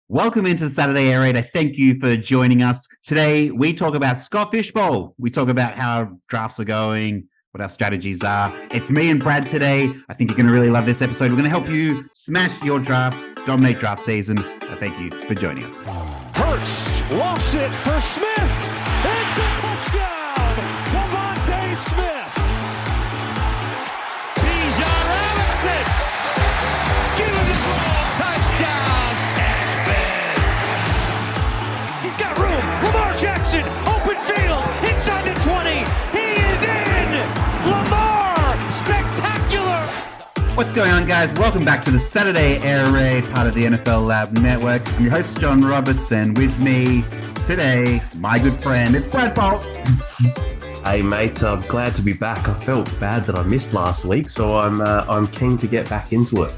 Welcome into the Saturday Air Raid. Thank you for joining us. Today, we talk about Scott Fishbowl. We talk about how our drafts are going, what our strategies are. It's me and Brad today. I think you're going to really love this episode. We're going to help you smash your drafts, dominate draft season. Thank you for joining us. Hurts lost it for Smith. It's a touchdown. Devontae Smith. Bijan Robinson. Give him the ball. Touchdown, Texas. He's got room. Lamar Jackson. Open field. Inside the 20. He is in. Lamar. Spectacular. What's going on, guys? Welcome back to the Saturday Air Raid, part of the NFL Lab Network. I'm your host, John Roberts, and with me today, my good friend, it's Brad Bolt. Hey, mate, I'm glad to be back. I felt bad that I missed last week, so I'm keen to get back into it.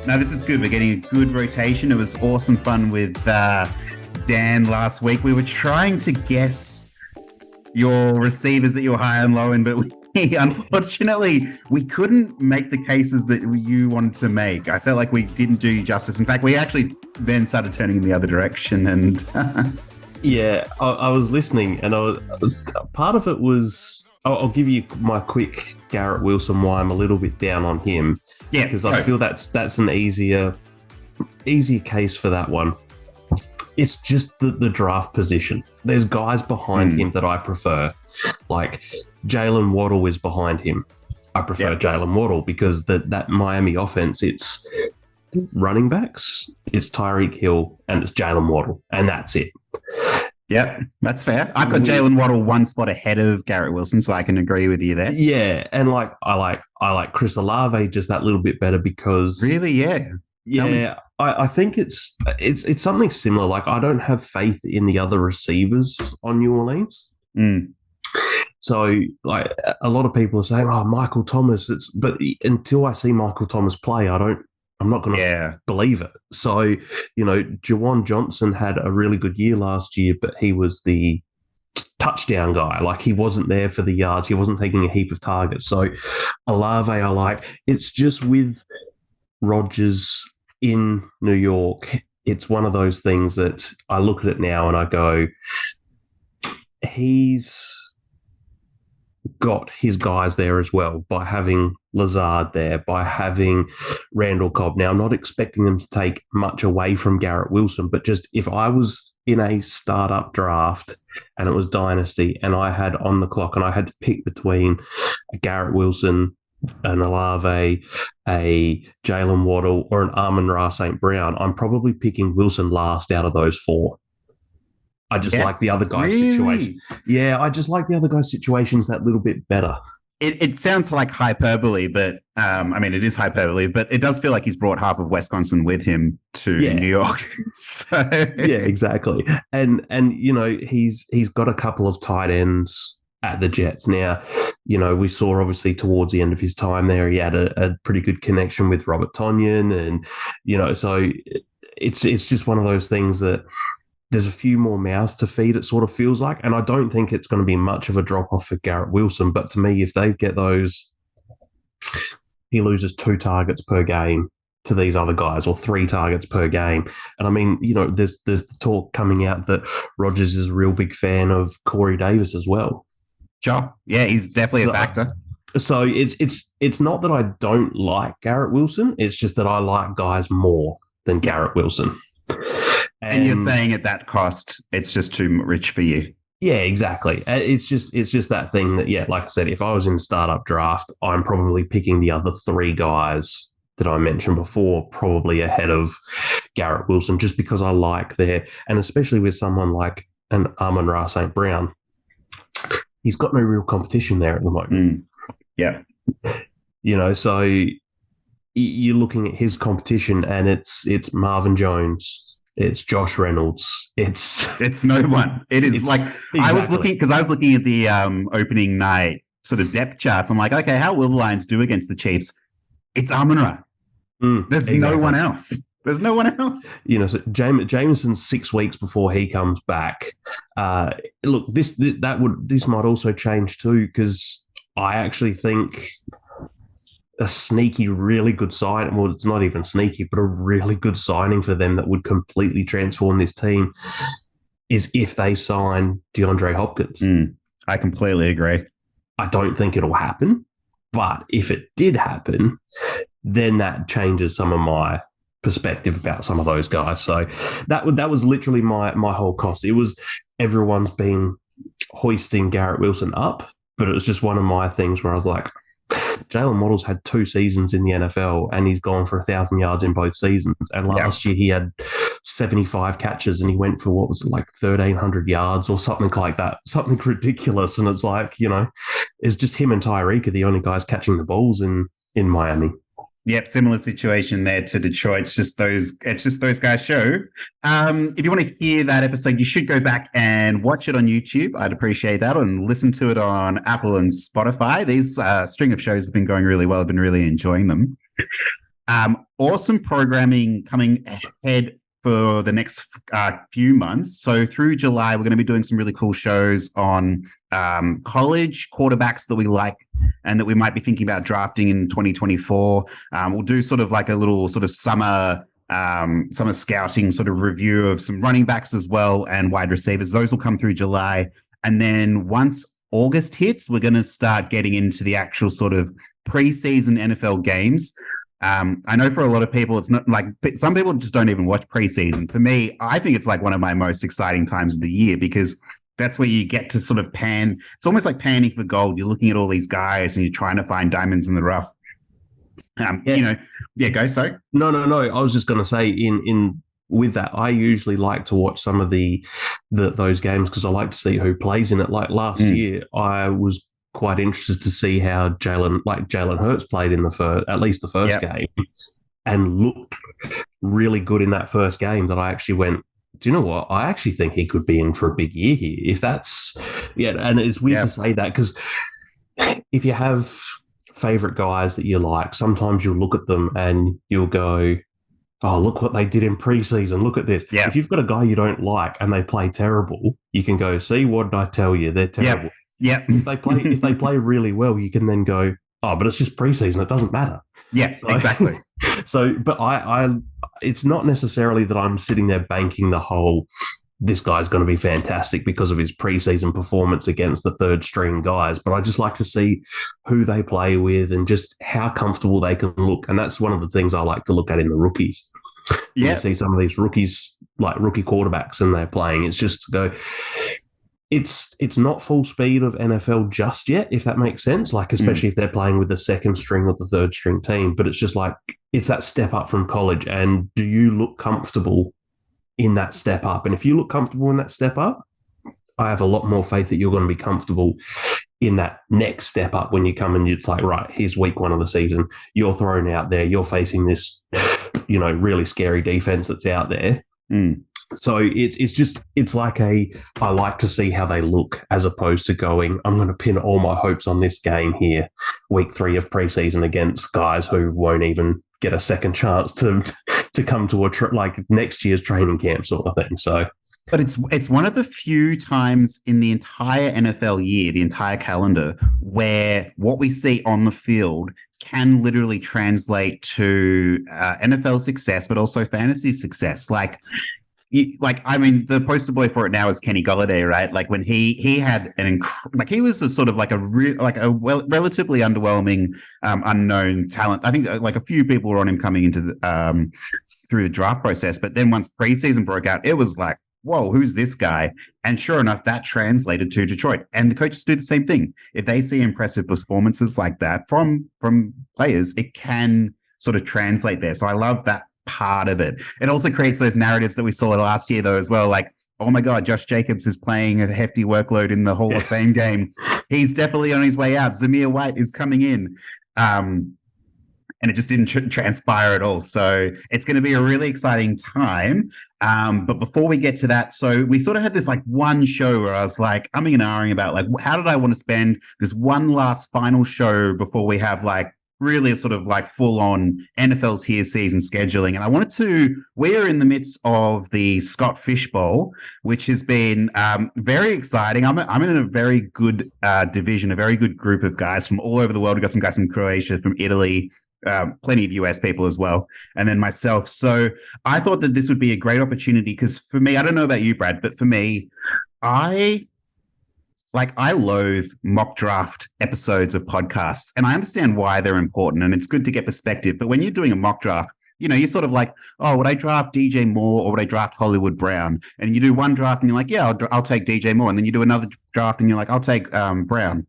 Now, this is good. We're getting a good rotation. It was awesome fun with Dan last week. We were trying to guess your receivers that you were high and low in, but unfortunately, we couldn't make the cases that you wanted to make. I felt like we didn't do you justice. In fact, we actually then started turning in the other direction. And yeah, I was listening, and part of it was I'll give you my quick Garrett Wilson why I'm a little bit down on him. Yeah, because I feel that's an easier case for that one. It's just the draft position. There's guys behind him that I prefer. Like Jalen Waddle is behind him. I prefer Jalen Waddle because that Miami offense, it's running backs, it's Tyreek Hill, and it's Jalen Waddle, and that's it. Yeah, that's fair. I've got Jalen Waddle one spot ahead of Garrett Wilson, so I can agree with you there. Yeah, and I like Chris Olave just that little bit better because really, yeah. Yeah, I think it's something similar. Like, I don't have faith in the other receivers on New Orleans. So, like, a lot of people are saying, "Oh, Michael Thomas." But until I see Michael Thomas play, I'm not going to believe it. So, Juwan Johnson had a really good year last year, but he was the touchdown guy. Like, he wasn't there for the yards. He wasn't taking a heap of targets. So, Olave, I like. It's just with Rodgers in New York, it's one of those things that I look at it now and I go, he's got his guys there as well by having Lazard there, by having Randall Cobb. Now, I'm not expecting them to take much away from Garrett Wilson, but just if I was in a startup draft and it was Dynasty and I had on the clock and I had to pick between a Garrett Wilson, an Olave, a Jalen Waddle, or an Amon-Ra St. Brown, I'm probably picking Wilson last out of those four. I just like the other guy's situation. Yeah, I just like the other guy's situations that little bit better. It sounds like hyperbole, but it is hyperbole, but it does feel like he's brought half of Wisconsin with him to New York. So yeah, exactly. And he's got a couple of tight ends at the Jets. Now, we saw obviously towards the end of his time there, he had a pretty good connection with Robert Tonyan, and so it's just one of those things that there's a few more mouths to feed, it sort of feels like, and I don't think it's going to be much of a drop off for Garrett Wilson. But to me, if they get those, he loses 2 targets per game to these other guys, or 3 targets per game. And there's the talk coming out that Rodgers is a real big fan of Corey Davis as well. Sure. Yeah, he's definitely a factor. So it's not that I don't like Garrett Wilson. It's just that I like guys more than Garrett Wilson. And you're saying at that cost, it's just too rich for you. Yeah, exactly. It's just that thing that, like I said, if I was in a startup draft, I'm probably picking the other 3 guys that I mentioned before, probably ahead of Garrett Wilson, just because I like and especially with someone like an Amon-Ra St. Brown, he's got no real competition there at the moment. Yeah. So you're looking at his competition and it's Marvin Jones, it's Josh Reynolds, it's no one. It is exactly. I was looking at the opening night sort of depth charts. I'm like, okay, how will the Lions do against the Chiefs? It's Amon-Ra. There's no one else. There's no one else. So Jameson's 6 weeks before he comes back. Look, this might also change too, because I actually think a sneaky, really good sign. Well, it's not even sneaky, but a really good signing for them that would completely transform this team is if they sign DeAndre Hopkins. I completely agree. I don't think it'll happen, but if it did happen, then that changes some of my perspective about some of those guys. So that was literally my whole cost. It was everyone's been hoisting Garrett Wilson up, but it was just one of my things where I was like, Jalen Waddle's had 2 seasons in the NFL and he's gone for 1,000 yards in both seasons. And last year he had 75 catches and he went for what was it, like 1,300 yards or something like that, something ridiculous. And it's like, it's just him and Tyreek are the only guys catching the balls in Miami. Yep, similar situation there to Detroit. It's just those guys' show. If you want to hear that episode, you should go back and watch it on YouTube. I'd appreciate that, and listen to it on Apple and Spotify. These string of shows have been going really well. I've been really enjoying them. Awesome programming coming ahead for the next few months. So through July, we're going to be doing some really cool shows on college quarterbacks that we like and that we might be thinking about drafting in 2024. We'll do sort of like a little sort of summer scouting sort of review of some running backs as well and wide receivers. Those will come through July. And then once August hits, we're going to start getting into the actual sort of preseason NFL games. I know for a lot of people, it's not like some people just don't even watch preseason. For me, I think it's like one of my most exciting times of the year because that's where you get to sort of pan. It's almost like panning for gold. You're looking at all these guys and you're trying to find diamonds in the rough. Go. Sorry. No. I was just going to say in with that, I usually like to watch some of those games because I like to see who plays in it. Like last year, I was quite interested to see how Jalen Hurts played in at least the first game, and looked really good in that first game. That I actually went, do you know what? I actually think he could be in for a big year here. If that's and it's weird to say that because if you have favorite guys that you like, sometimes you'll look at them and you'll go, oh, look what they did in preseason. Look at this. Yeah. If you've got a guy you don't like and they play terrible, you can go, see, what did I tell you? They're terrible. Yeah. If they play really well, you can then go, oh, but it's just preseason. It doesn't matter. Yeah, exactly. But I it's not necessarily that I'm sitting there banking the whole, this guy's going to be fantastic because of his preseason performance against the third string guys. But I just like to see who they play with and just how comfortable they can look. And that's one of the things I like to look at in the rookies. Yeah. You see some of these rookies, like rookie quarterbacks, and they're playing. It's just to go, it's not full speed of NFL just yet, if that makes sense. Like, especially if they're playing with the second string or the third string team. But it's just like, it's that step up from college. And do you look comfortable in that step up? And if you look comfortable in that step up, I have a lot more faith that you're going to be comfortable in that next step up when you come and it's like, right, here's week 1 of the season. You're thrown out there. You're facing this, really scary defense that's out there. So it's like I like to see how they look as opposed to going, I'm going to pin all my hopes on this game here, week 3 of preseason against guys who won't even get a second chance to come to like next year's training camp sort of thing. So, but it's one of the few times in the entire NFL year, the entire calendar, where what we see on the field can literally translate to NFL success, but also fantasy success. The poster boy for it now is Kenny Golladay, right? Like when he had he was a sort of like relatively underwhelming unknown talent. I think like a few people were on him coming into the through the draft process, but then once preseason broke out, it was like, whoa, who's this guy? And sure enough, that translated to Detroit. And the coaches do the same thing. If they see impressive performances like that from players, it can sort of translate there. So I love that part of it. It also creates those narratives that we saw last year, though, as well. Like, oh my God, Josh Jacobs is playing a hefty workload in the Hall of Fame game. He's definitely on his way out. Zamir White is coming in. And it just didn't transpire at all. So it's going to be a really exciting time. But before we get to that, so we sort of had this like one show where I was like, umming and ahhing about like, how did I want to spend this one last final show before we have like really sort of like full on NFL's here season scheduling. And we're in the midst of the Scott Fish Bowl, which has been very exciting. I'm in a very good division, a very good group of guys from all over the world. We've got some guys from Croatia, from Italy, plenty of US people as well, and then myself. So I thought that this would be a great opportunity because for me, I don't know about you, Brad, but for me, I loathe mock draft episodes of podcasts, and I understand why they're important, and it's good to get perspective. But when you're doing a mock draft, you're sort of like, oh, would I draft DJ Moore or would I draft Hollywood Brown? And you do one draft and you're like, yeah, I'll take DJ Moore. And then you do another draft and you're like, I'll take Brown.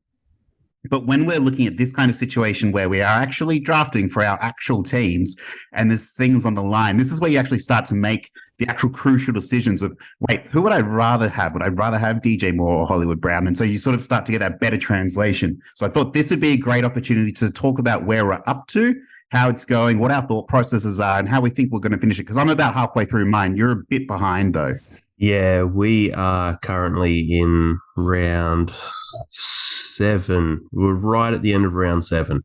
But when we're looking at this kind of situation where we are actually drafting for our actual teams and there's things on the line, this is where you actually start to make the actual crucial decisions of, wait, who would I rather have? Would I rather have DJ Moore or Hollywood Brown? And so you sort of start to get that better translation. So I thought this would be a great opportunity to talk about where we're up to, how it's going, what our thought processes are, and how we think we're going to finish it. Because I'm about halfway through mine. You're a bit behind, though. Yeah, we are currently in round 7. We're right at the end of round 7.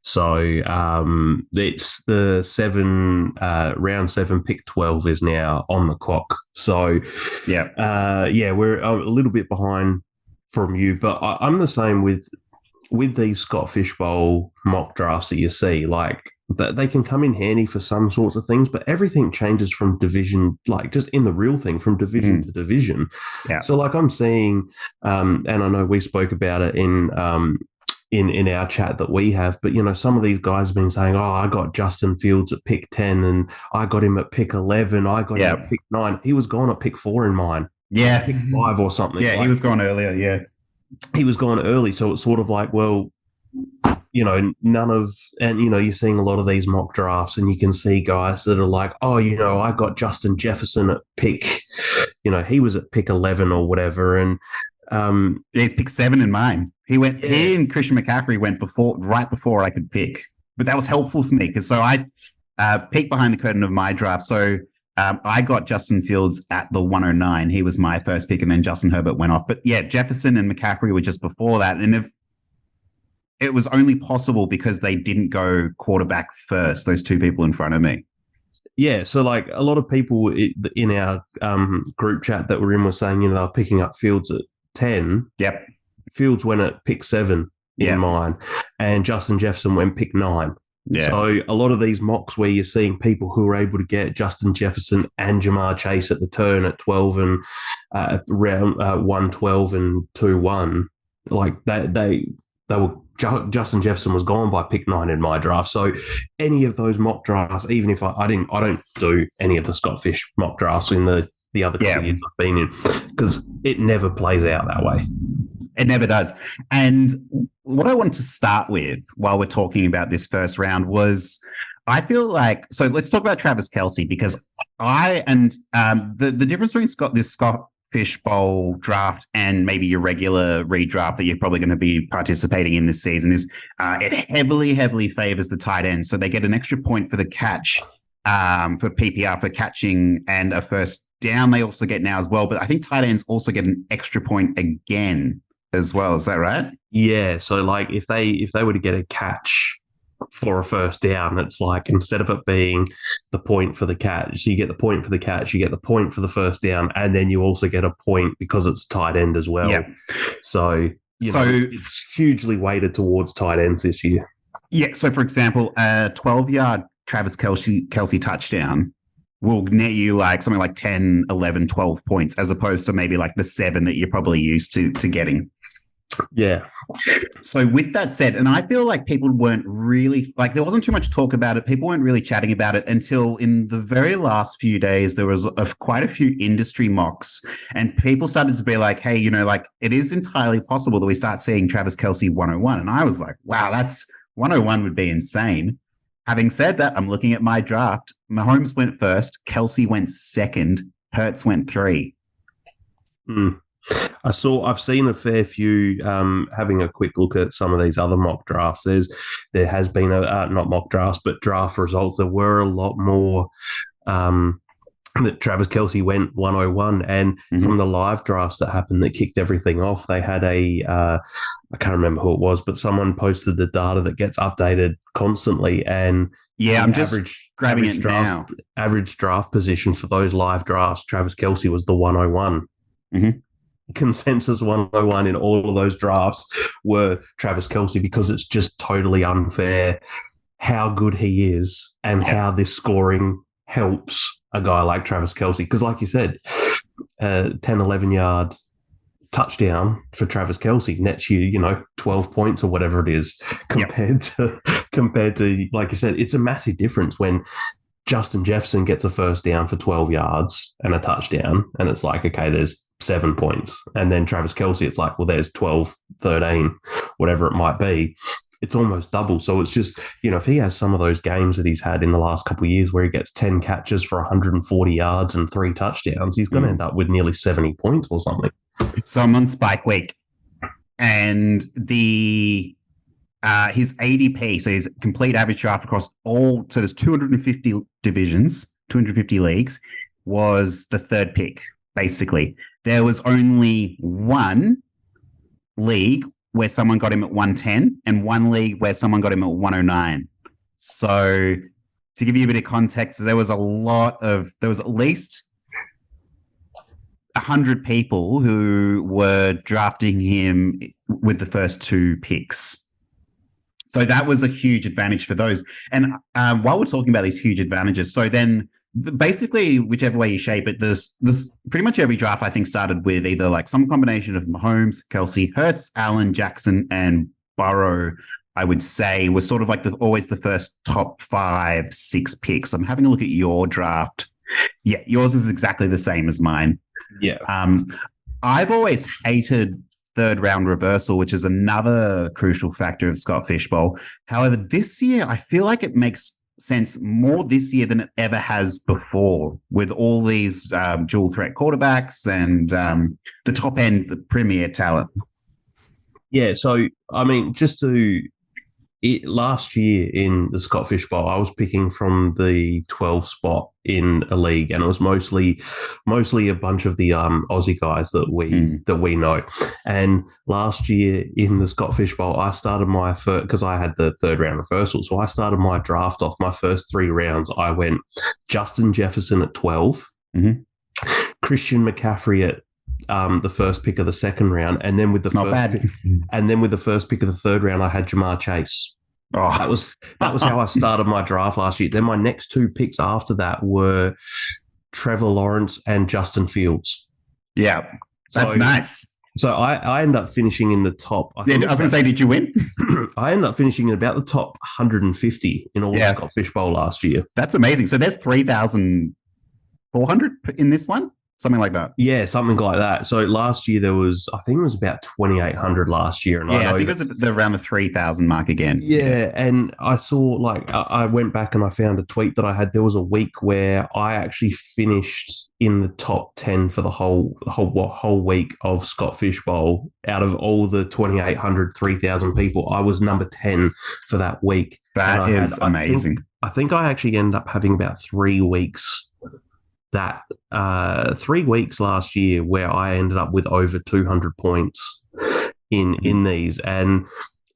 So it's the round 7 pick 12 is now on the clock. So we're a little bit behind from you, but I'm the same with these Scott Fish Bowl mock drafts that you see. Like, they can come in handy for some sorts of things, but everything changes from division, like just in the real thing, from division to division. Yeah. So like I'm seeing, and I know we spoke about it in our chat that we have, but some of these guys have been saying, oh, I got Justin Fields at pick 10 and I got him at pick 11. I got him at pick 9. He was gone at pick 4 in mine. Yeah. Pick 5 or something. Yeah, he was gone earlier. Yeah. He was gone early. So it's sort of like, well, you're seeing a lot of these mock drafts and you can see guys that are like, oh, I got Justin Jefferson at pick, he was at pick 11 or whatever. And he's pick 7 in mine. He and Christian McCaffrey went right before I could pick, but that was helpful for me because so I peeked behind the curtain of my draft. So I got Justin Fields at the 109. He was my first pick, and then Justin Herbert went off. But yeah, Jefferson and McCaffrey were just before that. And if it was only possible because they didn't go quarterback first, those two people in front of me. Yeah, so like a lot of people in our group chat that we're in were saying, they were picking up Fields at 10. Yep. Fields went at pick 7 in mine, and Justin Jefferson went pick 9. Yeah. So a lot of these mocks where you're seeing people who are able to get Justin Jefferson and Jamar Chase at the turn at 12 and round 1-12 and 2-1, like they were. Justin Jefferson was gone by pick 9 in my draft. So any of those mock drafts, even if I don't do any of the Scott Fish mock drafts in the other couple years I've been in, because it never plays out that way. It never does. And what I wanted to start with while we're talking about this first round was, I feel like, so let's talk about Travis Kelce, because the difference between Scott Fish Bowl draft and maybe your regular redraft that you're probably going to be participating in this season is it heavily favors the tight end. So they get an extra point for the catch for PPR for catching and a first down. They also get now as well, but I think tight ends also get an extra point again as well. Is that right? Yeah. So like if they were to get a catch for a first down, it's like instead of it being the point for the catch, so you get the point for the catch, you get the point for the first down, and then you also get a point because it's tight end as well. Yeah. So it's hugely weighted towards tight ends this year. Yeah. So for example, a 12-yard Travis Kelce touchdown will net you like something like 10, 11, 12 points, as opposed to maybe like the 7 that you're probably used to getting. Yeah. So with that said, and I feel like people weren't really, like there wasn't too much talk about it. People weren't really chatting about it until in the very last few days, there was quite a few industry mocks and people started to be like, hey, like it is entirely possible that we start seeing Travis Kelce 101. And I was like, wow, that's 101 would be insane. Having said that, I'm looking at my draft. Mahomes went first. Kelce went second. Hurts went 3. I've seen a fair few, having a quick look at some of these other mock drafts. There has been not mock drafts, but draft results. There were a lot more that Travis Kelce went 101. And from the live drafts that happened that kicked everything off, they had I can't remember who it was, but someone posted the data that gets updated constantly. And I'm just grabbing it now. Average draft position for those live drafts, Travis Kelce was the 101. Consensus 101 in all of those drafts were Travis Kelce, because it's just totally unfair how good he is and how this scoring helps a guy like Travis Kelce. Because like you said, 10, 11-yard touchdown for Travis Kelce nets you, 12 points or whatever it is, compared to, like you said, it's a massive difference when Justin Jefferson gets a first down for 12 yards and a touchdown, and it's like, okay, there's 7 points. And then Travis Kelce, it's like, well, there's 12, 13, whatever it might be. It's almost double. So it's just, if he has some of those games that he's had in the last couple of years where he gets 10 catches for 140 yards and 3 touchdowns, he's going to end up with nearly 70 points or something. So I'm on Spike Week, and his ADP, so his complete average draft across all, so there's 250 divisions, 250 leagues, was the third pick, basically. There was only one league where someone got him at 110 and one league where someone got him at 109. So to give you a bit of context, there was at least 100 people who were drafting him with the first 2 picks. So that was a huge advantage for those. And while we're talking about these huge advantages, so then basically whichever way you shape it, this pretty much every draft I think started with either like some combination of Mahomes, Kelce, Hurts, Allen, Jackson, and Burrow. I would say was sort of like always the first top 5, 6 picks. I'm having a look at your draft. Yeah, yours is exactly the same as mine. Yeah. I've always hated third round reversal, which is another crucial factor of Scott Fishbowl. However, this year I feel like it makes sense more this year than it ever has before, with all these dual threat quarterbacks and the top end, the premier talent. Yeah, so I mean, last year in the Scott Fish Bowl, I was picking from the 12th spot in a league, and it was mostly a bunch of the Aussie guys that we know. And last year in the Scott Fish Bowl, I started my first, because I had the third round reversal, so I started my draft off. My first 3 rounds, I went Justin Jefferson at 12, Christian McCaffrey at the first pick of the second round, and then with the first pick of the third round, I had Jamar Chase. Oh. That was how I started my draft last year. Then my next 2 picks after that were Trevor Lawrence and Justin Fields. Yeah, that's nice. So I ended up finishing in the top. I was going to say, did you win? I ended up finishing in about the top 150 in all the Scott Fish Bowl last year. That's amazing. So there's 3,400 in this one? Something like that. Yeah, something like that. So last year I think it was about 2,800 last year. And I think it was around the 3,000 mark again. Yeah, and I saw, I went back and I found a tweet that I had. There was a week where I actually finished in the top 10 for the whole week of Scott Fish Bowl. Out of all the 2,800, 3,000 people, I was number 10 for that week. That is amazing. I think I actually ended up having about 3 weeks 3 weeks last year where I ended up with over 200 points in these. And,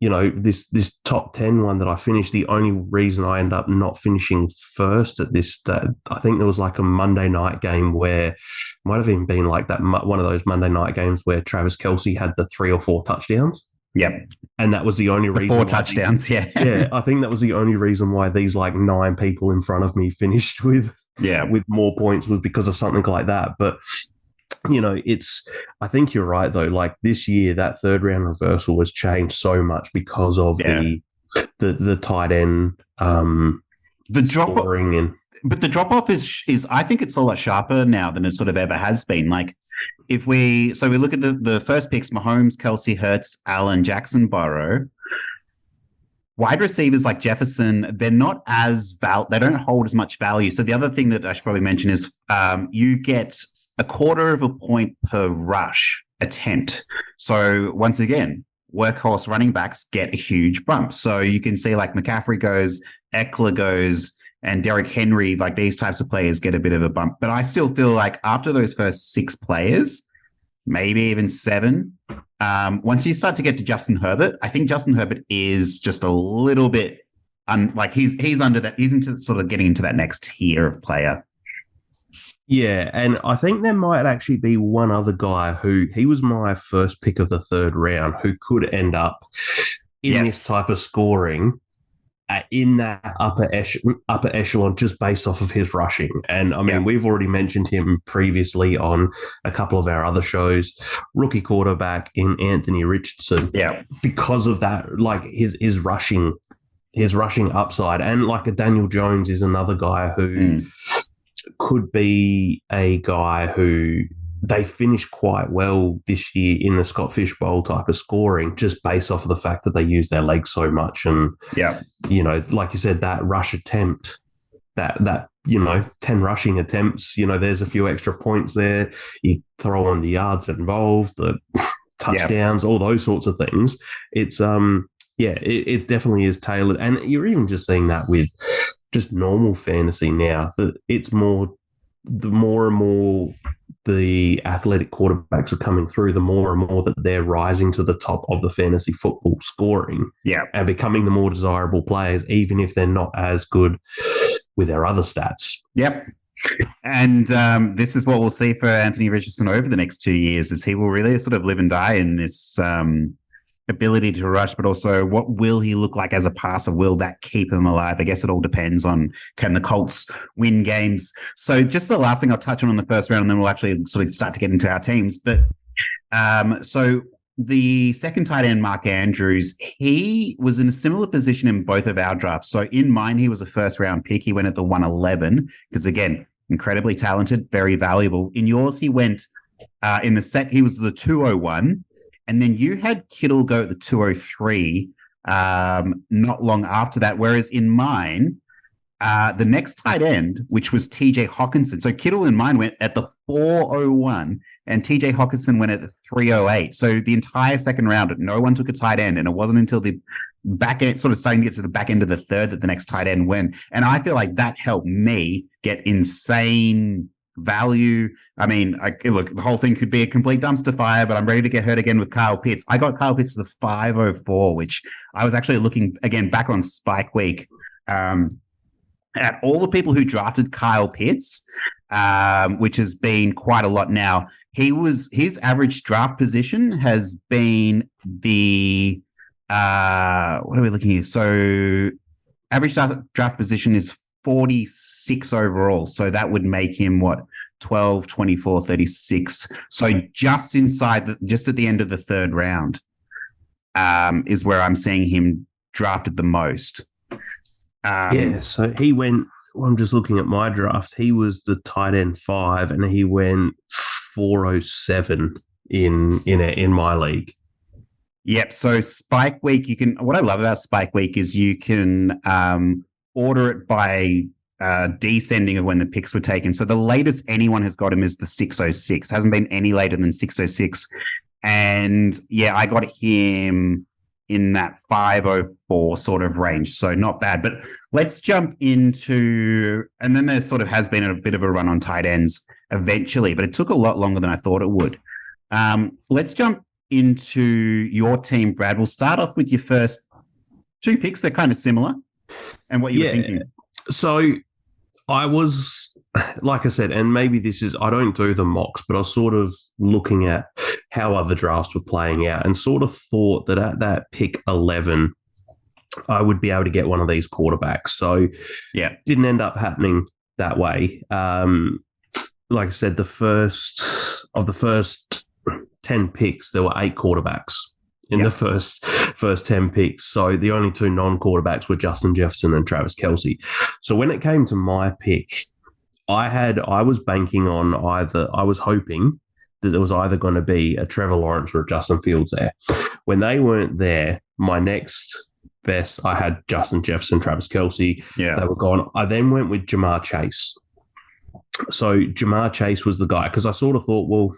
this top 10 one that I finished, the only reason I ended up not finishing first at this, I think there was like a Monday night game where, might have even been like that, one of those Monday night games where Travis Kelce had the 3 or 4 touchdowns. Yep. And that was the only reason. 4 touchdowns, yeah. Yeah, I think that was the only reason why these 9 people in front of me finished with more points, was because of something like that. But I think you're right though. Like this year, that third round reversal has changed so much because of the tight end the drop scoring in. But the drop off is I think it's a lot sharper now than it sort of ever has been. Like if we look at the first picks: Mahomes, Kelce, Hurts, Allen, Jackson, Burrow. Wide receivers like Jefferson, they're not they don't hold as much value. So the other thing that I should probably mention is you get a 1/4 point per rush attempt. So once again, workhorse running backs get a huge bump. So you can see like McCaffrey goes, Eckler goes, and Derrick Henry, like these types of players get a bit of a bump. But I still feel like after those first 6 players, maybe even 7, once you start to get to Justin Herbert, I think Justin Herbert is just a little bit he's under that. He's into sort of getting into that next tier of player. Yeah, and I think there might actually be one other guy who he was my first pick of the 3rd round who could end up in this type of scoring in that upper echelon just based off of his rushing. And I mean, we've already mentioned him previously on a couple of our other shows, rookie quarterback in Anthony Richardson. Yeah. Because of that, like his rushing upside. And like a Daniel Jones is another guy who could be a guy who they finished quite well this year in the Scott Fish Bowl type of scoring, just based off of the fact that they use their legs so much. And, you know, like you said, that rush attempt, that 10 rushing attempts, there's a few extra points there. You throw on the yards involved, the touchdowns, all those sorts of things. It's, it definitely is tailored. And you're even just seeing that with just normal fantasy now, that it's the more and more the athletic quarterbacks are coming through, the more and more that they're rising to the top of the fantasy football scoring and becoming the more desirable players, even if they're not as good with their other stats. Yep. And this is what we'll see for Anthony Richardson over the next 2 years, is he will really sort of live and die in this ability to rush, but also what will he look like as a passer? Will that keep him alive? I guess it all depends on, can the Colts win games? So just the last thing I'll touch on the first round, and then we'll actually sort of start to get into our teams. But so the second tight end, Mark Andrews, he was in a similar position in both of our drafts. So in mine, he was a first round pick. He went at the 111 because, again, incredibly talented, very valuable. In yours, he went he was the 201. And then you had Kittle go at the 203 not long after that. Whereas in mine, the next tight end, which was TJ Hawkinson. So Kittle in mine went at the 401 and TJ Hawkinson went at the 308. So the entire second round, no one took a tight end. And it wasn't until the back end, sort of starting to get to the back end of the 3rd, that the next tight end went. And I feel like that helped me get insane value. I mean, look, the whole thing could be a complete dumpster fire, but I'm ready to get hurt again with Kyle Pitts. I got Kyle Pitts to the 504, which I was actually looking again back on Spike Week at all the people who drafted Kyle Pitts, which has been quite a lot now. His average draft position has been the what are we looking at? So average draft position is 46 overall. So that would make him 12, 24, 36. So just just at the end of the 3rd round is where I'm seeing him drafted the most. So he went, I'm just looking at my draft. He was the tight end 5 and he went 407 in my league. Yep. So Spike Week, what I love about Spike Week is you can order it by descending of when the picks were taken. So the latest anyone has got him is the 606. Hasn't been any later than 606. And I got him in that 504 sort of range. So not bad. But let's jump into, and then there sort of has been a bit of a run on tight ends eventually, but it took a lot longer than I thought it would. Let's jump into your team, Brad. We'll start off with your first 2 picks. They're kind of similar. And what you were thinking. So I was, like I said, and maybe I don't do the mocks, but I was sort of looking at how other drafts were playing out and sort of thought that at that pick 11, I would be able to get one of these quarterbacks. So didn't end up happening that way. Like I said, the first 10 picks, there were 8 quarterbacks in the first 10 picks. So the only 2 non-quarterbacks were Justin Jefferson and Travis Kelce. So when it came to my pick, I was banking on I was hoping that there was either going to be a Trevor Lawrence or a Justin Fields there. When they weren't there, my next best, I had Justin Jefferson, Travis Kelce. Yeah. They were gone. I then went with Jamar Chase. So Jamar Chase was the guy because I sort of thought, well,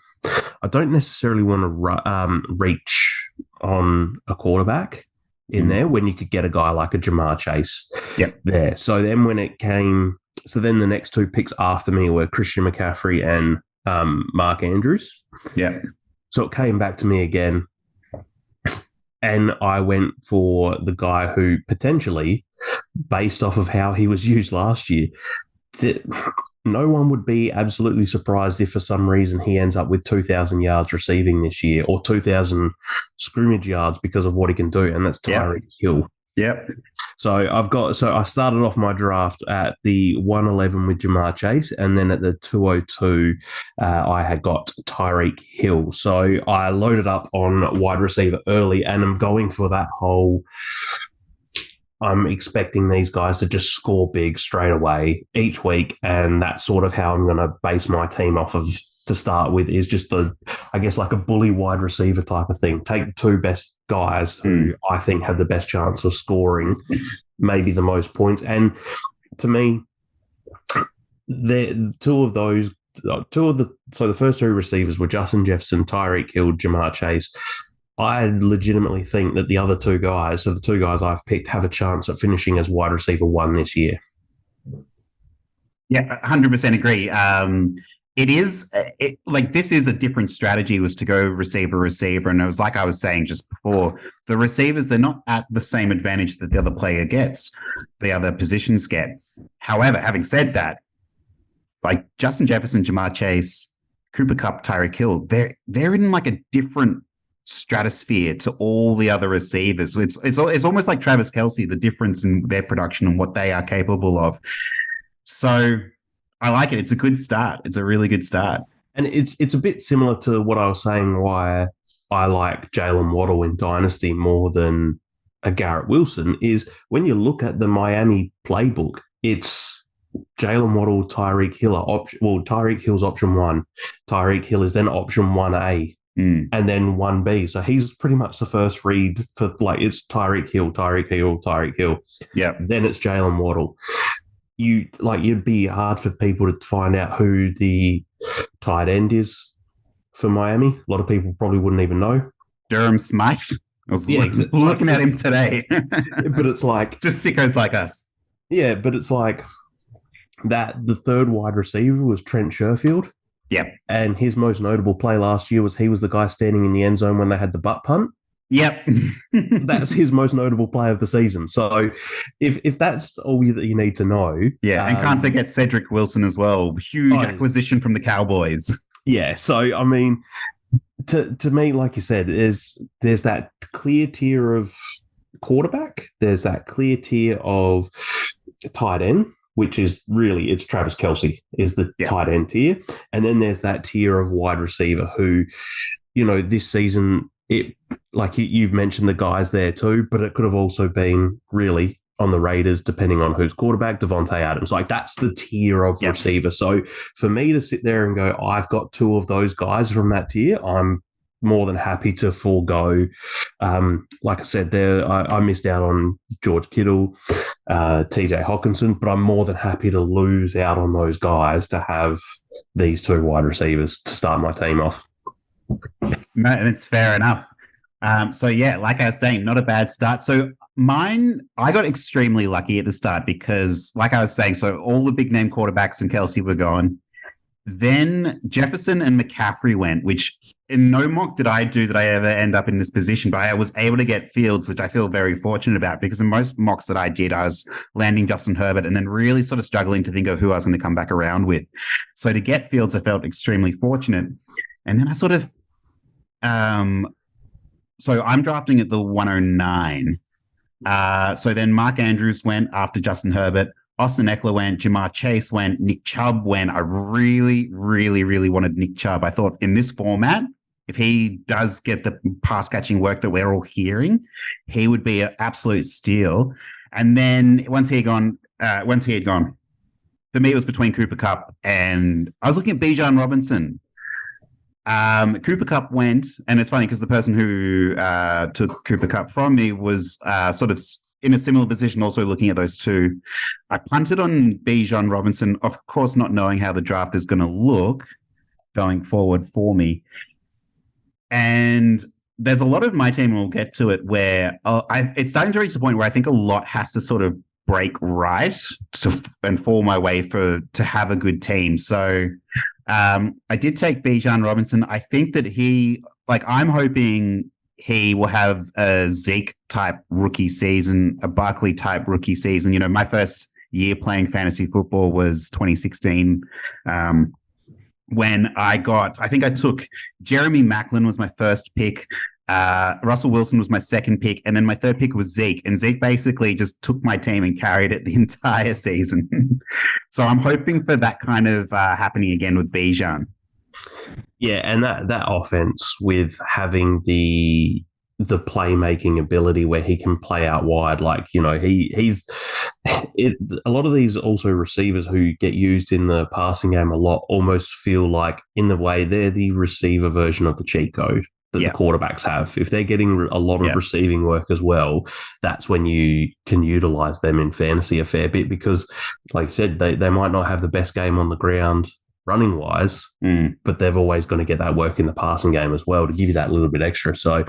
I don't necessarily want to reach on a quarterback. in there when you could get a guy like a Jamar Chase Yep. there. So then then the next two picks after me were Christian McCaffrey and Mark Andrews. Yeah. So it came back to me again. And I went for the guy who potentially, based off of how he was used last year, that no one would be absolutely surprised if for some reason he ends up with 2,000 yards receiving this year or 2,000 scrimmage yards because of what he can do, and that's Tyreek Hill. Yep. So I started off my draft at the 111 with Jamar Chase, and then at the 202, I had got Tyreek Hill. So I loaded up on wide receiver early, and I'm going for that whole. I'm expecting these guys to just score big straight away each week, and that's sort of how I'm going to base my team off of to start with, is just like a bully wide receiver type of thing. Take the two best guys who I think have the best chance of scoring maybe the most points. And to me, the first three receivers were Justin Jefferson, Tyreek Hill, Jamar Chase. I legitimately think that the other two guys, so the two guys I've picked, have a chance at finishing as wide receiver 1 this year. Yeah, 100% agree. It is this is a different strategy, was to go receiver. And it was like I was saying just before, the receivers, they're not at the same advantage that the other player gets, the other positions get. However, having said that, like Justin Jefferson, Jamar Chase, Cooper Kupp, Tyreek Hill, they're in like a different stratosphere to all the other receivers. It's almost like Travis Kelce, the difference in their production and what they are capable of. So I like it. It's a good start. It's a really good start. And it's a bit similar to what I was saying why I like Jalen Waddle in Dynasty more than a Garrett Wilson, is when you look at the Miami playbook, it's Jalen Waddle, Tyreek Hill Tyreek Hill's option 1. Tyreek Hill is then option 1A. And then 1B. So he's pretty much the first read for, like, it's Tyreek Hill, Tyreek Hill, Tyreek Hill. Yeah. Then it's Jalen Waddle. You'd be hard for people to find out who the tight end is for Miami. A lot of people probably wouldn't even know. Durham Smythe. I was looking at him today. But it's like... just sickos like us. Yeah, but it's like that the third wide receiver was Trent Sherfield. Yep. And his most notable play last year was he was the guy standing in the end zone when they had the butt punt. Yep. That's his most notable play of the season. So if that's all that you need to know. Yeah, and can't forget Cedric Wilson as well. Huge acquisition from the Cowboys. Yeah, so, I mean, to me, like you said, there's that clear tier of quarterback. There's that clear tier of tight end, which is really, it's Travis Kelce is the tight end tier. And then there's that tier of wide receiver who, this season, you've mentioned the guys there too, but it could have also been really on the Raiders, depending on who's quarterback, Devontae Adams. Like, that's the tier of receiver. So for me to sit there and go, I've got two of those guys from that tier, I'm more than happy to forego. Like I said there, I missed out on George Kittle, TJ Hawkinson, but I'm more than happy to lose out on those guys to have these two wide receivers to start my team off. No, and it's fair enough. So yeah, like I was saying, not a bad start. So mine, I got extremely lucky at the start because, like I was saying, so all the big name quarterbacks and Kelce were gone. Then Jefferson and McCaffrey went, which in no mock did I do that I ever end up in this position, but I was able to get Fields, which I feel very fortunate about, because in most mocks that I did, I was landing Justin Herbert and then really sort of struggling to think of who I was going to come back around with. So to get Fields, I felt extremely fortunate. And then I sort of, so I'm drafting at the 109. So then Mark Andrews went after Justin Herbert. Austin Eckler went, Jamar Chase went, Nick Chubb went. I really, really, really wanted Nick Chubb. I thought in this format, if he does get the pass catching work that we're all hearing, he would be an absolute steal. And then once he had gone, for me, it was between Cooper Kupp and I was looking at Bijan Robinson. Cooper Kupp went, and it's funny because the person who took Cooper Kupp from me was sort of in a similar position, also looking at those two. I punted on Bijan Robinson, of course, not knowing how the draft is going to look going forward for me. And there's a lot of my team, and we'll get to it, where it's starting to reach the point where I think a lot has to sort of break right and fall my way to have a good team. So I did take Bijan Robinson. I think that I'm hoping he will have a Zeke type rookie season, a Barkley type rookie season. You know, my first year playing fantasy football was 2016. When I think I took Jeremy Maclin was my first pick. Russell Wilson was my second pick. And then my third pick was Zeke. And Zeke basically just took my team and carried it the entire season. So I'm hoping for that kind of happening again with Bijan. Yeah, and that offense with having the playmaking ability where he can play out wide, like, you know, he's a lot of these also receivers who get used in the passing game a lot almost feel like, in the way, they're the receiver version of the cheat code that the quarterbacks have. If they're getting a lot of receiving work as well, that's when you can utilize them in fantasy a fair bit, because, like I said, they might not have the best game on the ground running wise, but they've always going to get that work in the passing game as well to give you that little bit extra. So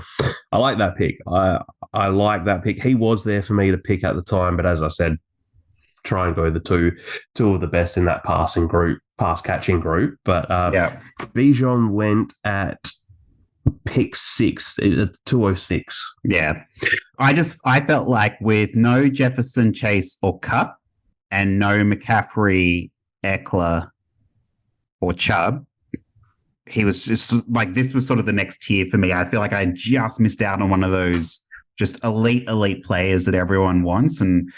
I like that pick. I like that pick. He was there for me to pick at the time, but as I said, try and go the two of the best in that pass catching group. But Bijan went at pick 6 at 206. Yeah. I felt like with no Jefferson, Chase, or Kupp, and no McCaffrey, Eckler, or Chubb, he was just like, this was sort of the next tier for me. I feel like I just missed out on one of those just elite players that everyone wants. And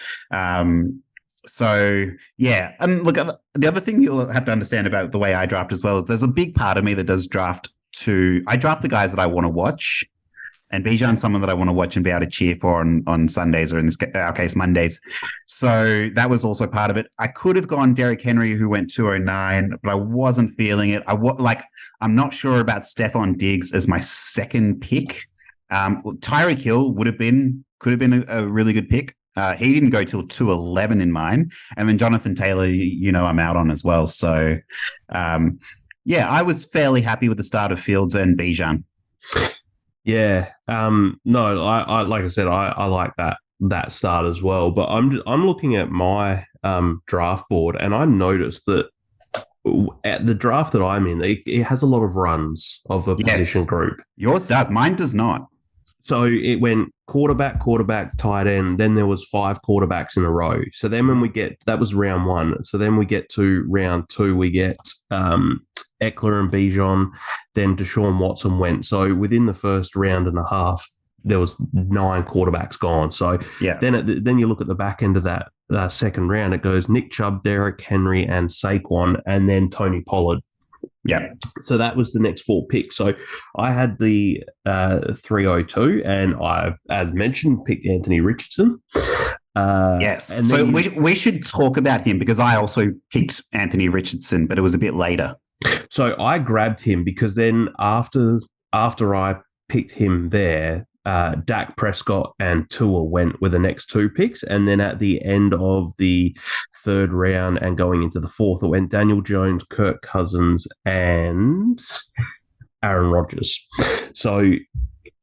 so, yeah. And look, the other thing you'll have to understand about the way I draft as well is there's a big part of me that does draft I draft the guys that I want to watch. And Bijan's someone that I want to watch and be able to cheer for on Sundays, or in our case, Mondays. So that was also part of it. I could have gone Derrick Henry, who went 209, but I wasn't feeling it. I'm not sure about Stephon Diggs as my second pick. Tyreek Hill could have been a really good pick. He didn't go till 211 in mine. And then Jonathan Taylor, I'm out on as well. So, I was fairly happy with the start of Fields and Bijan. Yeah. No, I like I said, I like that start as well. But I'm looking at my draft board, and I noticed that at the draft that I'm in, it has a lot of runs of a position group. Yours does. Mine does not. So it went quarterback, tight end. Then there was 5 quarterbacks in a row. So then that was round 1. So then we get to round 2, we get Eckler and Bijan, then Deshaun Watson went. So within the first round and a half, there was 9 quarterbacks gone. So then you look at the back end of that second round, it goes Nick Chubb, Derrick Henry, and Saquon, and then Tony Pollard. Yeah. So that was the next 4 picks. So I had the 302, and I, as mentioned, picked Anthony Richardson. Yes. And so we should talk about him, because I also picked Anthony Richardson, but it was a bit later. So I grabbed him because then after I picked him there, Dak Prescott and Tua went with the next 2 picks. And then at the end of the 3rd round and going into the 4th, it went Daniel Jones, Kirk Cousins, and Aaron Rodgers. So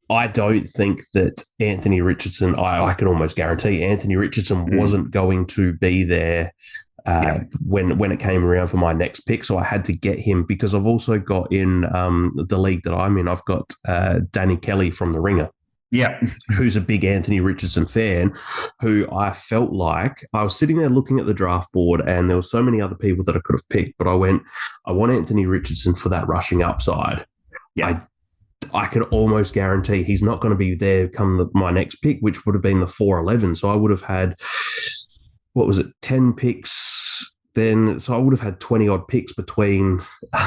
I don't think that Anthony Richardson, I can almost guarantee Anthony Richardson wasn't going to be there when it came around for my next pick. So I had to get him, because I've also got in the league that I'm in, I've got Danny Kelly from The Ringer. Yeah. Who's a big Anthony Richardson fan, who I felt like I was sitting there looking at the draft board, and there were so many other people that I could have picked, but I want Anthony Richardson for that rushing upside. Yeah. I could almost guarantee he's not going to be there come my next pick, which would have been the 411. So I would have had, 10 picks then. So I would have had 20 odd picks between,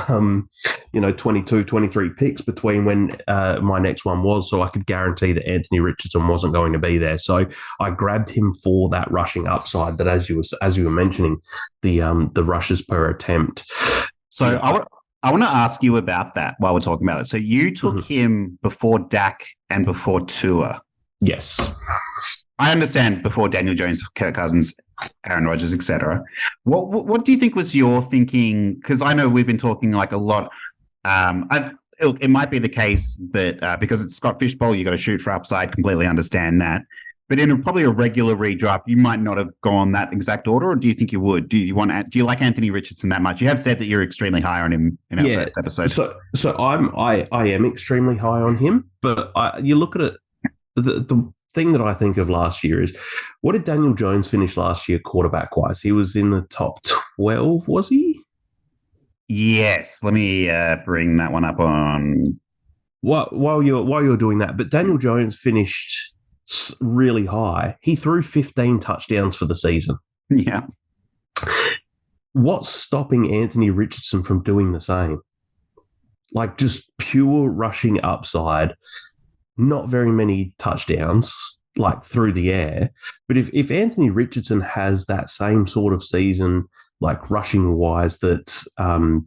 22, 23 picks between when my next one was. So I could guarantee that Anthony Richardson wasn't going to be there. So I grabbed him for that rushing upside. That as you were mentioning, the rushes per attempt. So I want to ask you about that while we're talking about it. So you took him before Dak and before Tua. Yes. I understand before Daniel Jones, Kirk Cousins, Aaron Rodgers, etc. What do you think was your thinking? Because I know we've been talking like a lot. look, it might be the case that because it's Scott Fishbowl, you got to shoot for upside. Completely understand that. But in probably a regular redraft, you might not have gone that exact order, or do you think you would? Do you like Anthony Richardson that much? You have said that you're extremely high on him in our first episode. So I am extremely high on him, but you look at it. The thing that I think of last year is, what did Daniel Jones finish last year quarterback wise? He was in the top 12, was he? Yes. Let me bring that one up on. While you're doing that, but Daniel Jones finished really high. He threw 15 touchdowns for the season. Yeah. What's stopping Anthony Richardson from doing the same? Like, just pure rushing upside, not very many touchdowns, like through the air. But if Anthony Richardson has that same sort of season, like rushing wise, that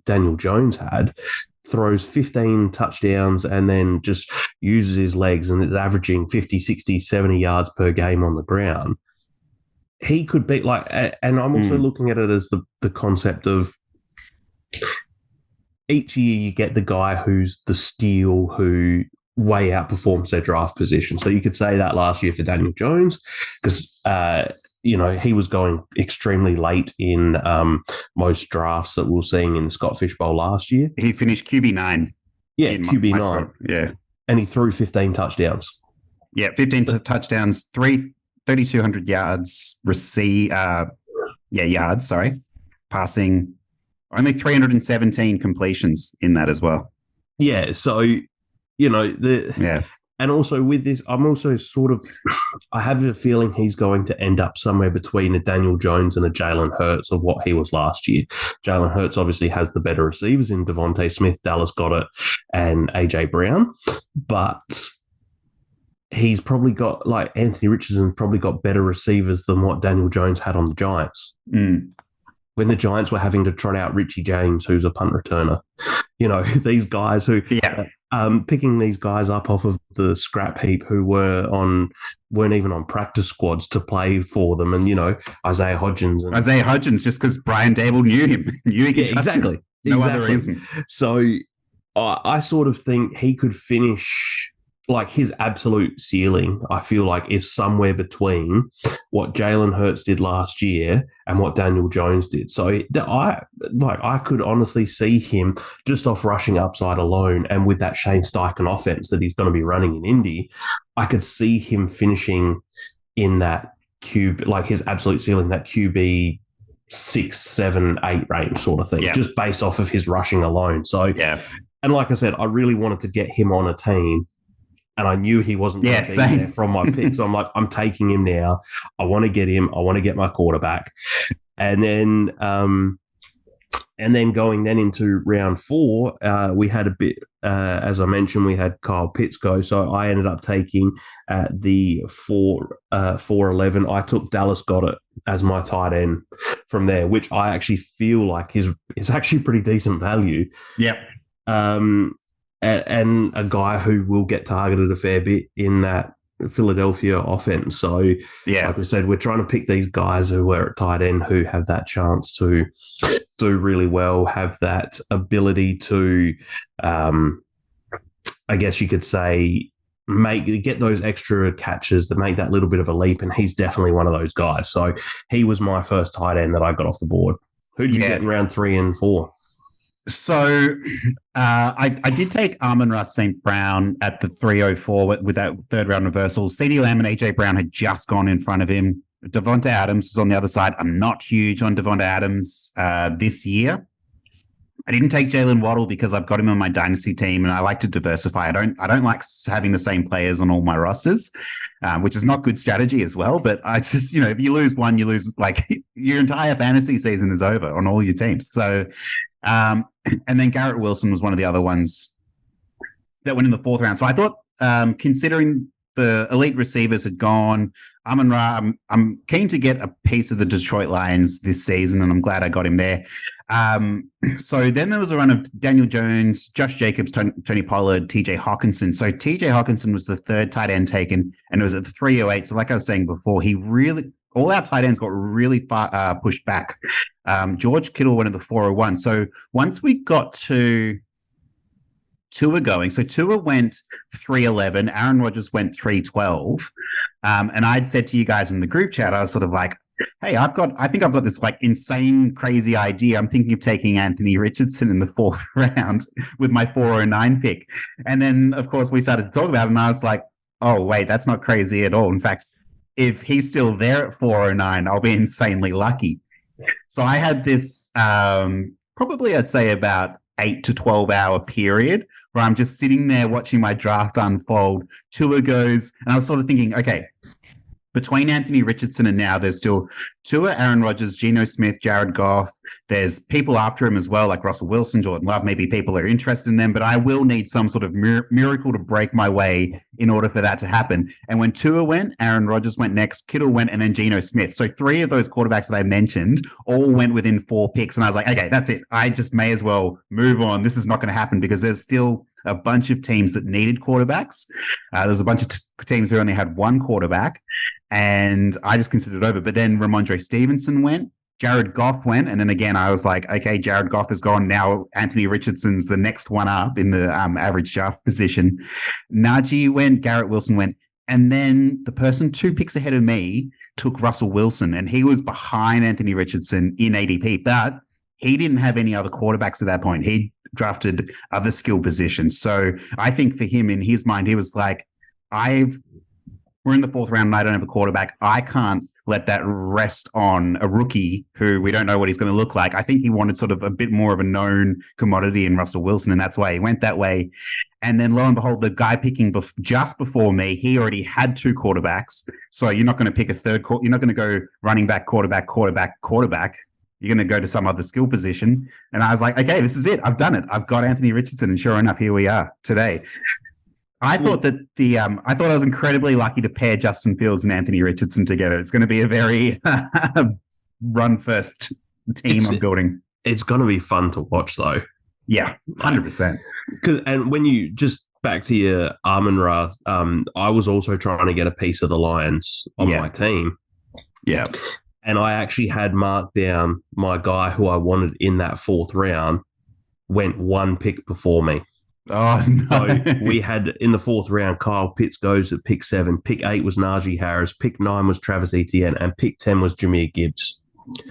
Daniel Jones had, throws 15 touchdowns and then just uses his legs and is averaging 50, 60, 70 yards per game on the ground, he could be like, and I'm also looking at it as the concept of each year you get the guy who's the steal who way outperforms their draft position. So you could say that last year for Daniel Jones, because he was going extremely late in most drafts that we were seeing in the Scott Fishbowl last year. He finished QB9. Yeah, QB9. Yeah. And he threw 15 touchdowns. Yeah, 15 touchdowns, 3,200 yards, yards, passing, only 317 completions in that as well. Yeah, so, and also with this, I'm also I have a feeling he's going to end up somewhere between a Daniel Jones and a Jalen Hurts of what he was last year. Jalen Hurts obviously has the better receivers in Devontae Smith, Dallas Goedert, and A.J. Brown. But he's probably got, like, Anthony Richardson's probably got better receivers than what Daniel Jones had on the Giants. When the Giants were having to trot out Richie James, who's a punt returner. These guys who... Yeah. Picking these guys up off of the scrap heap who weren't even on practice squads to play for them, and Isaiah Hodgins, just because Brian Dable knew him, exactly. No other reason. So I sort of think he could finish, like, his absolute ceiling, I feel like, is somewhere between what Jalen Hurts did last year and what Daniel Jones did. So I could honestly see him just off rushing upside alone, and with that Shane Steichen offense that he's going to be running in Indy, I could see him finishing in that like his absolute ceiling, that QB 6, 7, 8 range sort of thing, just based off of his rushing alone. So, and like I said, I really wanted to get him on a team. And I knew he wasn't going to be there from my pick. So I'm like, I'm taking him now. I want to get him. I want to get my quarterback. And then going then into round 4, we had a bit, as I mentioned, we had Kyle Pitts go. So I ended up taking the 4-11. I took Dallas Goedert as my tight end from there, which I actually feel like is actually pretty decent value. Yep. And a guy who will get targeted a fair bit in that Philadelphia offense. So, like we said, we're trying to pick these guys who are at tight end who have that chance to do really well, have that ability to, I guess you could say, get those extra catches that make that little bit of a leap. And he's definitely one of those guys. So he was my first tight end that I got off the board. Who did you get in round 3 and 4? So I did take Amon-Ra St. Brown at the 304 with that third round reversal. CeeDee Lamb and A.J. Brown had just gone in front of him. Devontae Adams was on the other side. I'm not huge on Devontae Adams this year. I didn't take Jalen Waddle because I've got him on my dynasty team and I like to diversify. I don't like having the same players on all my rosters, which is not good strategy as well. But I just, if you lose one, you lose, like, your entire fantasy season is over on all your teams. So, and then Garrett Wilson was one of the other ones that went in the 4th round. So I thought, considering the elite receivers had gone, Amon-Ra, I'm keen to get a piece of the Detroit Lions this season, and I'm glad I got him there. So then there was a run of Daniel Jones, Josh Jacobs, Tony Pollard, TJ Hawkinson. So TJ Hawkinson was the 3rd tight end taken, and it was at the 308. So like I was saying before, all our tight ends got really far pushed back. George Kittle went at the 401. So once we got to Tua going. So Tua went 311. Aaron Rodgers went 312. And I'd said to you guys in the group chat, I was sort of like, hey, I think I've got this like insane, crazy idea. I'm thinking of taking Anthony Richardson in the 4th round with my 409 pick. And then, of course, we started to talk about it, and I was like, oh, wait, that's not crazy at all. In fact, if he's still there at 409, I'll be insanely lucky. So I had this probably, I'd say, about 8 to 12 hour period where I'm just sitting there watching my draft unfold. Tua goes, and I was sort of thinking, okay, between Anthony Richardson and now, there's still Tua, Aaron Rodgers, Geno Smith, Jared Goff. There's people after him as well, like Russell Wilson, Jordan Love. Maybe people are interested in them, but I will need some sort of miracle to break my way in order for that to happen. And when Tua went, Aaron Rodgers went next, Kittle went, and then Geno Smith. So 3 of those quarterbacks that I mentioned all went within 4 picks. And I was like, okay, that's it. I just may as well move on. This is not going to happen because there's still a bunch of teams that needed quarterbacks. There's a bunch of teams who only had 1 quarterback, and I just considered it over. But then Ramondre Stevenson went, Jared Goff went, and then again, I was like, okay, Jared Goff is gone. Now Anthony Richardson's the next one up in the average draft position. Najee went, Garrett Wilson went, and then the person 2 picks ahead of me took Russell Wilson, and he was behind Anthony Richardson in ADP, but he didn't have any other quarterbacks at that point. He drafted other skill positions. So I think for him, in his mind, he was like, we're in the 4th round and I don't have a quarterback. I can't let that rest on a rookie who we don't know what he's going to look like. I think he wanted sort of a bit more of a known commodity in Russell Wilson, and that's why he went that way. And then lo and behold, the guy picking just before me, he already had 2 quarterbacks. So you're not going to pick a third. You're not going to go running back, quarterback. You're going to go to some other skill position. And I was like, okay, this is it. I've done it. I've got Anthony Richardson. And sure enough, here we are today. I thought that I thought I was incredibly lucky to pair Justin Fields and Anthony Richardson together. It's going to be a very run first team I'm building. It's going to be fun to watch, though. Yeah, 100%. And when you just back to your Amon-Ra, I was also trying to get a piece of the Lions on my team. Yeah. And I actually had marked down my guy who I wanted in that 4th round went 1 pick before me. Oh, no. So we had in the 4th round, Kyle Pitts goes at pick 7. Pick 8 was Najee Harris. Pick 9 was Travis Etienne. And pick 10 was Jahmyr Gibbs.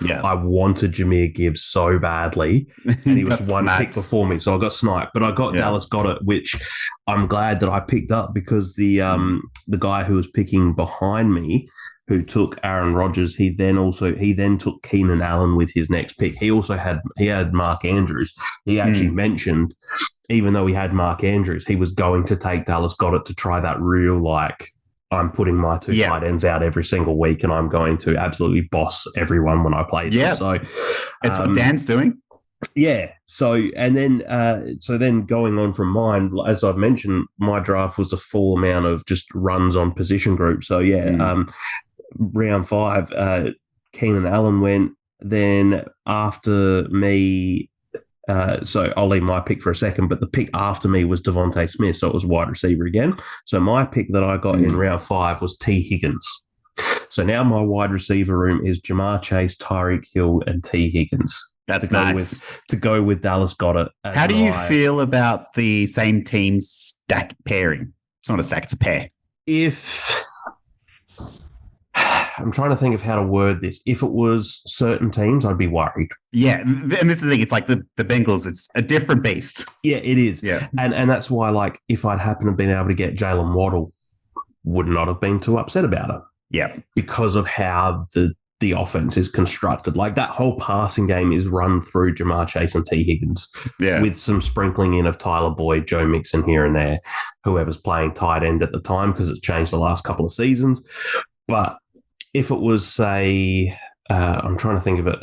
Yeah. I wanted Jahmyr Gibbs so badly. And he was 1 pick before me. So I got sniped. But I got Dallas Goedert, which I'm glad that I picked up because the guy who was picking behind me, who took Aaron Rodgers, he then took Keenan Allen with his next pick. He had Mark Andrews. He actually mentioned, even though he had Mark Andrews, he was going to take Dallas Goedert to try that real, like, I'm putting my 2 tight ends out every single week and I'm going to absolutely boss everyone when I play them. Yeah. So it's what Dan's doing. Yeah. So then going on from mine, as I've mentioned, my draft was a full amount of just runs on position groups. So round 5, Keenan Allen went. Then after me, so I'll leave my pick for a second, but the pick after me was Devontae Smith, so it was wide receiver again. So my pick that I got in round 5 was T. Higgins. So now my wide receiver room is Jamar Chase, Tyreek Hill, and T. Higgins. That's nice. To go with Dallas Goedert. How do you feel about the same team stack pairing? It's not a stack, it's a pair. I'm trying to think of how to word this. If it was certain teams, I'd be worried. Yeah, and this is the thing. It's like the Bengals. It's a different beast. Yeah, it is. Yeah, and that's why, like, if I'd happened to been able to get Jalen Waddle, would not have been too upset about it. Yeah, because of how the offense is constructed. Like, that whole passing game is run through Jamar Chase and T. Higgins, with some sprinkling in of Tyler Boyd, Joe Mixon here and there, whoever's playing tight end at the time, because it's changed the last couple of seasons. But if it was, say, I'm trying to think of it,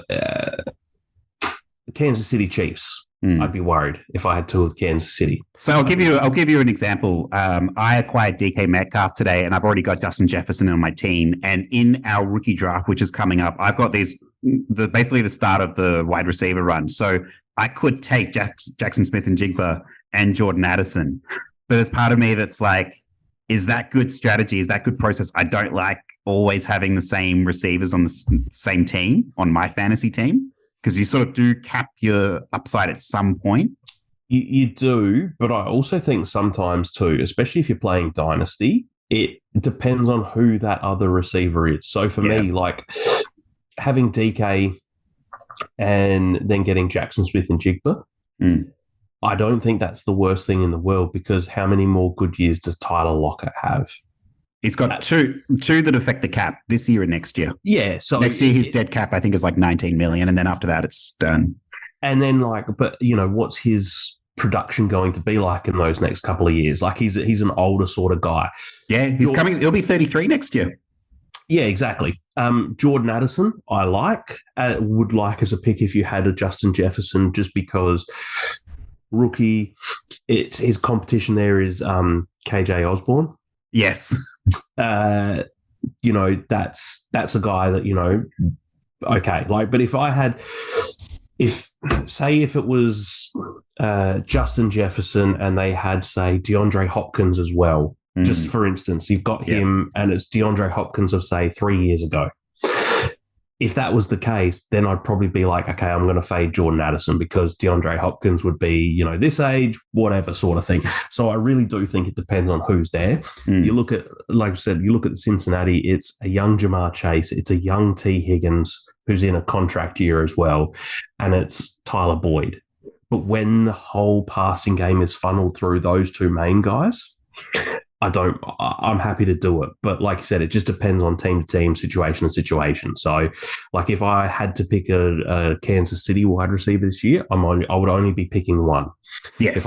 Kansas City Chiefs, I'd be worried if I had 2 of Kansas City. So I'll give you an example. I acquired DK Metcalf today, and I've already got Justin Jefferson on my team. And in our rookie draft, which is coming up, I've got basically the start of the wide receiver run. So I could take Jackson Smith and Jigba and Jordan Addison, but there's part of me that's like, is that good strategy? Is that good process? I don't like always having the same receivers on the same team on my fantasy team, because you sort of do cap your upside at some point. You do, but I also think sometimes too, especially if you're playing Dynasty, it depends on who that other receiver is. So for me, like having DK and then getting Jackson Smith and Jigba, I don't think that's the worst thing in the world, because how many more good years does Tyler Lockett have? He's got two that affect the cap this year and next year. Yeah. So next year, his dead cap, I think, is like 19 million. And then after that, it's done. And then but what's his production going to be like in those next couple of years? Like he's an older sort of guy. Yeah. He'll be 33 next year. Yeah, exactly. Jordan Addison, I would like as a pick if you had a Justin Jefferson, just because rookie, his competition there is KJ Osborne. Yes. That's a guy that, okay. Like, but if it was Justin Jefferson and they had, say, DeAndre Hopkins as well, just for instance, you've got him and it's DeAndre Hopkins of, say, 3 years ago. If that was the case, then I'd probably be like, okay, I'm going to fade Jordan Addison because DeAndre Hopkins would be, this age, whatever sort of thing. So I really do think it depends on who's there. You look at, like I said, you look at Cincinnati, it's a young Jamar Chase, it's a young T. Higgins who's in a contract year as well, and it's Tyler Boyd. But when the whole passing game is funneled through those two main guys, I'm happy to do it. But like you said, it just depends on team to team, situation to situation. So like if I had to pick a Kansas City wide receiver this year, I would only be picking one. Yes.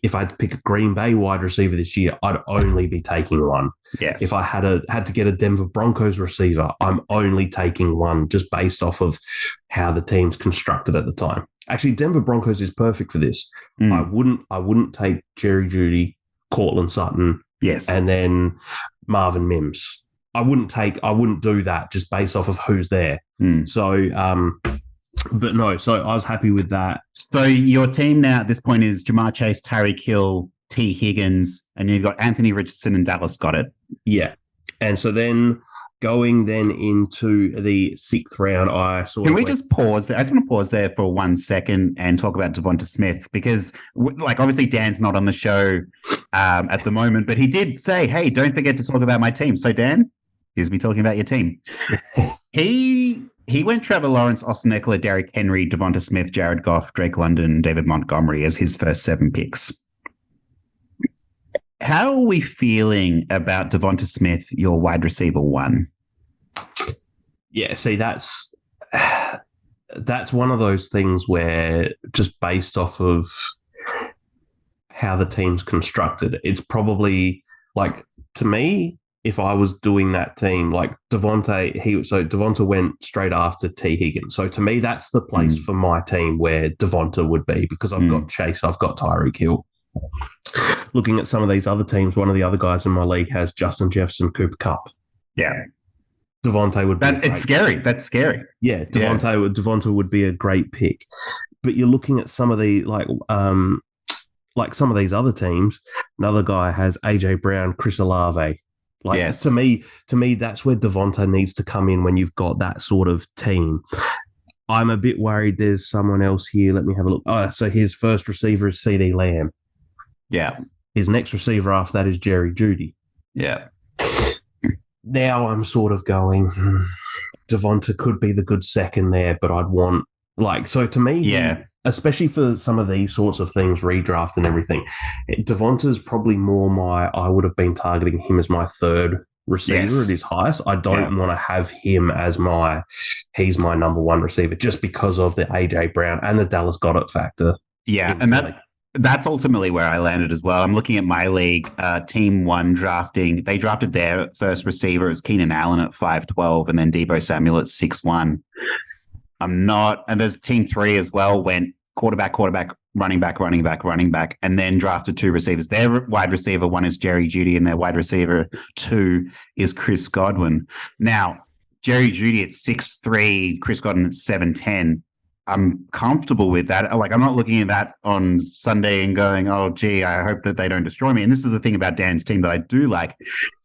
If I had to pick a Green Bay wide receiver this year, I'd only be taking one. Yes. If I had to get a Denver Broncos receiver, I'm only taking one, just based off of how the team's constructed at the time. Actually, Denver Broncos is perfect for this. I wouldn't take Jerry Jeudy, Cortland Sutton, yes, and then Marvin Mims. I wouldn't do that just based off of who's there. So, but no, so I was happy with that. So your team now at this point is Jamar Chase, Tyreek Hill, T. Higgins, and you've got Anthony Richardson and Dallas Goedert. Yeah. And so then going then into the 6th round, Can we just pause there? I just want to pause there for 1 second and talk about Devonta Smith, because obviously Dan's not on the show at the moment, but he did say, hey, don't forget to talk about my team. So Dan, here's me talking about your team. He went Trevor Lawrence, Austin Eckler, Derrick Henry, Devonta Smith, Jared Goff, Drake London, David Montgomery as his first 7 picks. How are we feeling about Devonta Smith, your wide receiver 1? Yeah, see, that's one of those things where just based off of how the team's constructed, it's probably like, to me, if I was doing that team, like Devonta went straight after T. Higgins. So to me, that's the place for my team where Devonta would be, because I've got Chase, I've got Tyreek Hill. Looking at some of these other teams, one of the other guys in my league has Justin Jefferson, Cooper Kupp. Yeah. Devonta would be it's scary. That's scary. Yeah, Devonta would be a great pick. But you're looking at some of the like some of these other teams, another guy has AJ Brown, Chris Olave. Yes. To me, that's where Devonta needs to come in when you've got that sort of team. I'm a bit worried there's someone else here. Let me have a look. Oh, so his first receiver is CeeDee Lamb. Yeah. His next receiver after that is Jerry Jeudy. Yeah. Now I'm sort of going, Devonta could be the good second there, but I'd want, so to me, especially for some of these sorts of things, redraft and everything, Devonta's probably more I would have been targeting him as my third receiver at his highest. I don't want to have him as he's my number 1 receiver, just because of the AJ Brown and the Dallas Goedert factor. Yeah, and that's ultimately where I landed as well. I'm looking at my league, Team 1 drafting. They drafted their first receiver as Keenan Allen at 5'12", and then Deebo Samuel at 6'1". And there's Team 3 as well, went quarterback, running back, and then drafted 2 receivers. Their wide receiver 1 is Jerry Jeudy, and their wide receiver 2 is Chris Godwin. Now, Jerry Jeudy at 6'3", Chris Godwin at 7'10". I'm comfortable with that. I'm not looking at that on Sunday and going, oh, gee, I hope that they don't destroy me. And this is the thing about Dan's team that I do like.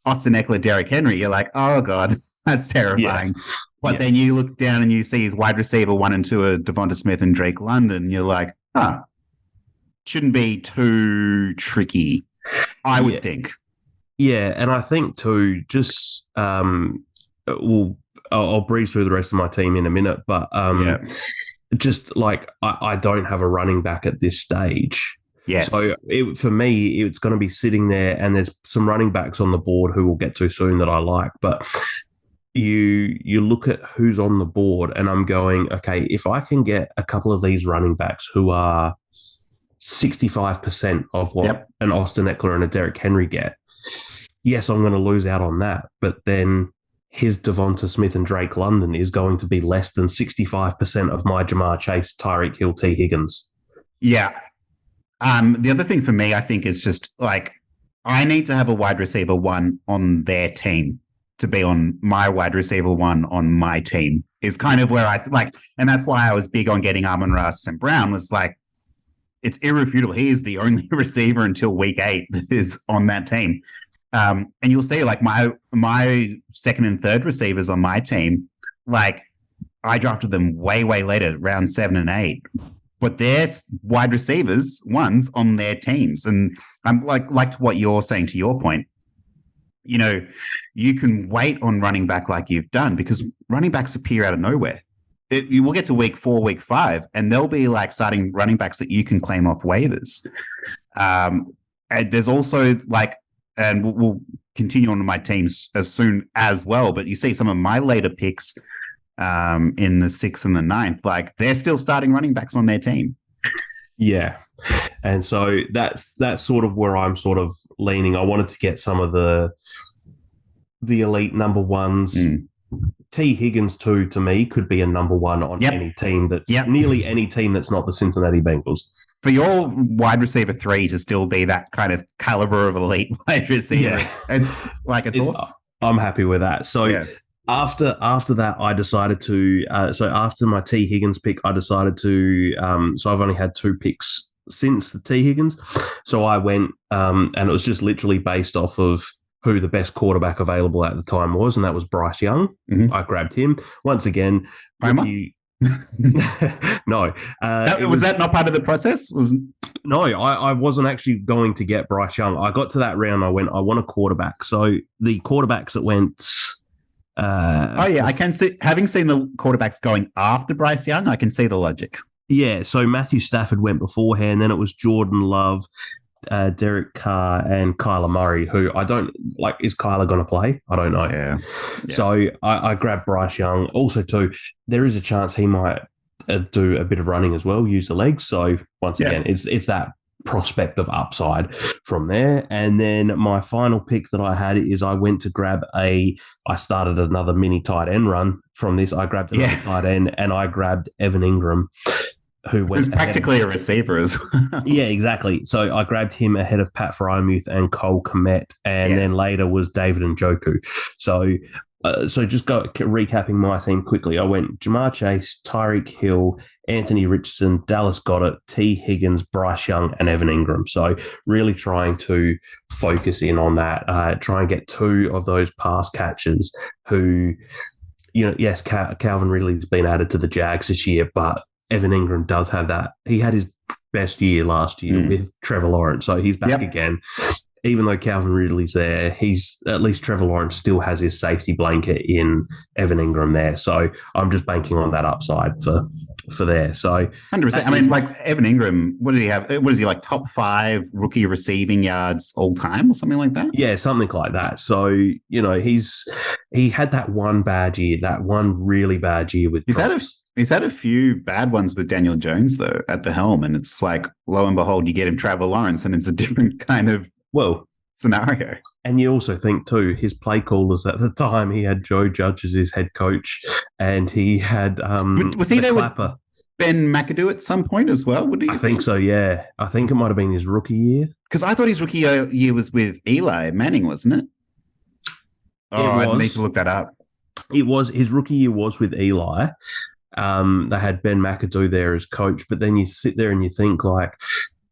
Austin Eckler, Derrick Henry, you're like, oh, God, that's terrifying. Yeah. But then you look down and you see his wide receiver 1 and 2 are Devonta Smith and Drake London. You're like, shouldn't be too tricky, I would think. Yeah, and I think too, just I'll breeze through the rest of my team in a minute, but just like I don't have a running back at this stage. Yes. So for me, it's going to be sitting there, and there's some running backs on the board who we'll get to soon that I like, but you look at who's on the board, and I'm going, okay, if I can get a couple of these running backs who are 65% of what an Austin Eckler and a Derrick Henry get, yes, I'm going to lose out on that, but then his Devonta Smith and Drake London is going to be less than 65% of my Jamar Chase, Tyreek Hill, T. Higgins. Yeah. The other thing for me, I think, is just like I need to have a wide receiver one on their team to be on my wide receiver one on my team is kind of where I like, and that's why I was big on getting Amon-Ra St. Brown was like, it's irrefutable. He is the only receiver until week 8 that is on that team. And you'll see like my second and third receivers on my team, like I drafted them way later, round 7 and 8. But they're wide receivers, ones on their teams. And I'm like what you're saying to your point, you know, you can wait on running back like you've done because running backs appear out of nowhere. You will get to week 4, week 5, and they'll be like starting running backs that you can claim off waivers. And there's also like, and we'll continue on to my teams as soon as well, but you see some of my later picks in the 6th and the 9th, like they're still starting running backs on their team. Yeah. And so that's sort of where I'm sort of leaning. I wanted to get some of the elite number ones. T. Higgins, too, to me, could be a number one on any team that's nearly any team that's not the Cincinnati Bengals. For your wide receiver 3 to still be that kind of caliber of elite wide receiver, it's awesome. I'm happy with that. So after that, I decided to. So after my T. Higgins pick, I decided to. So I've only had 2 picks since the T. Higgins. So I went, and it was just literally based off of who the best quarterback available at the time was, and that was Bryce Young. I grabbed him once again. No. Was that not part of the process? No, I wasn't actually going to get Bryce Young. I got to that round. I went, I want a quarterback. So the quarterbacks that went. I can see, having seen the quarterbacks going after Bryce Young, I can see the logic. Yeah, so Matthew Stafford went beforehand. Then it was Jordan Love, Derek Carr, and Kyler Murray, who I don't like. Is Kyler going to play? I don't know. Yeah. So I grabbed Bryce Young. Also, too, there is a chance he might do a bit of running as well, use the legs. So once again, it's that prospect of upside from there. And then my final pick that I had is I went to grab I started another mini tight end run from this. I grabbed another tight end, and I grabbed Evan Ingram, who was practically a receiver as well. Yeah, exactly. So I grabbed him ahead of Pat Frymuth and Cole Kmet, and then later was David Njoku. So just recapping my team quickly. I went Jamar Chase, Tyreek Hill, Anthony Richardson, Dallas Goedert, T. Higgins, Bryce Young, and Evan Ingram. So really trying to focus in on that, try and get 2 of those pass catchers who, you know, yes, Calvin Ridley's been added to the Jags this year, but Evan Ingram does have that. He had his best year last year with Trevor Lawrence, so he's back again. Even though Calvin Ridley's there, at least Trevor Lawrence still has his safety blanket in Evan Ingram there. So I'm just banking on that upside for there. So 100%. I mean, like Evan Ingram, what did he have? What is he like? Top 5 rookie receiving yards all time, or something like that? Yeah, something like that. So you know, he had that one bad year, that one really bad year with. He's had a few bad ones with Daniel Jones, though, at the helm. And it's like, lo and behold, you get him Trevor Lawrence, and it's a different kind of scenario. And you also think, too, his play callers at the time, he had Joe Judge as his head coach, and he had was he there Clapper with Ben McAdoo at some point as well? I think so, yeah. I think it might have been his rookie year. Because I thought his rookie year was with Eli Manning, wasn't it? I need to look that up. It was. His rookie year was with Eli. They had Ben McAdoo there as coach, but then you sit there and you think, like,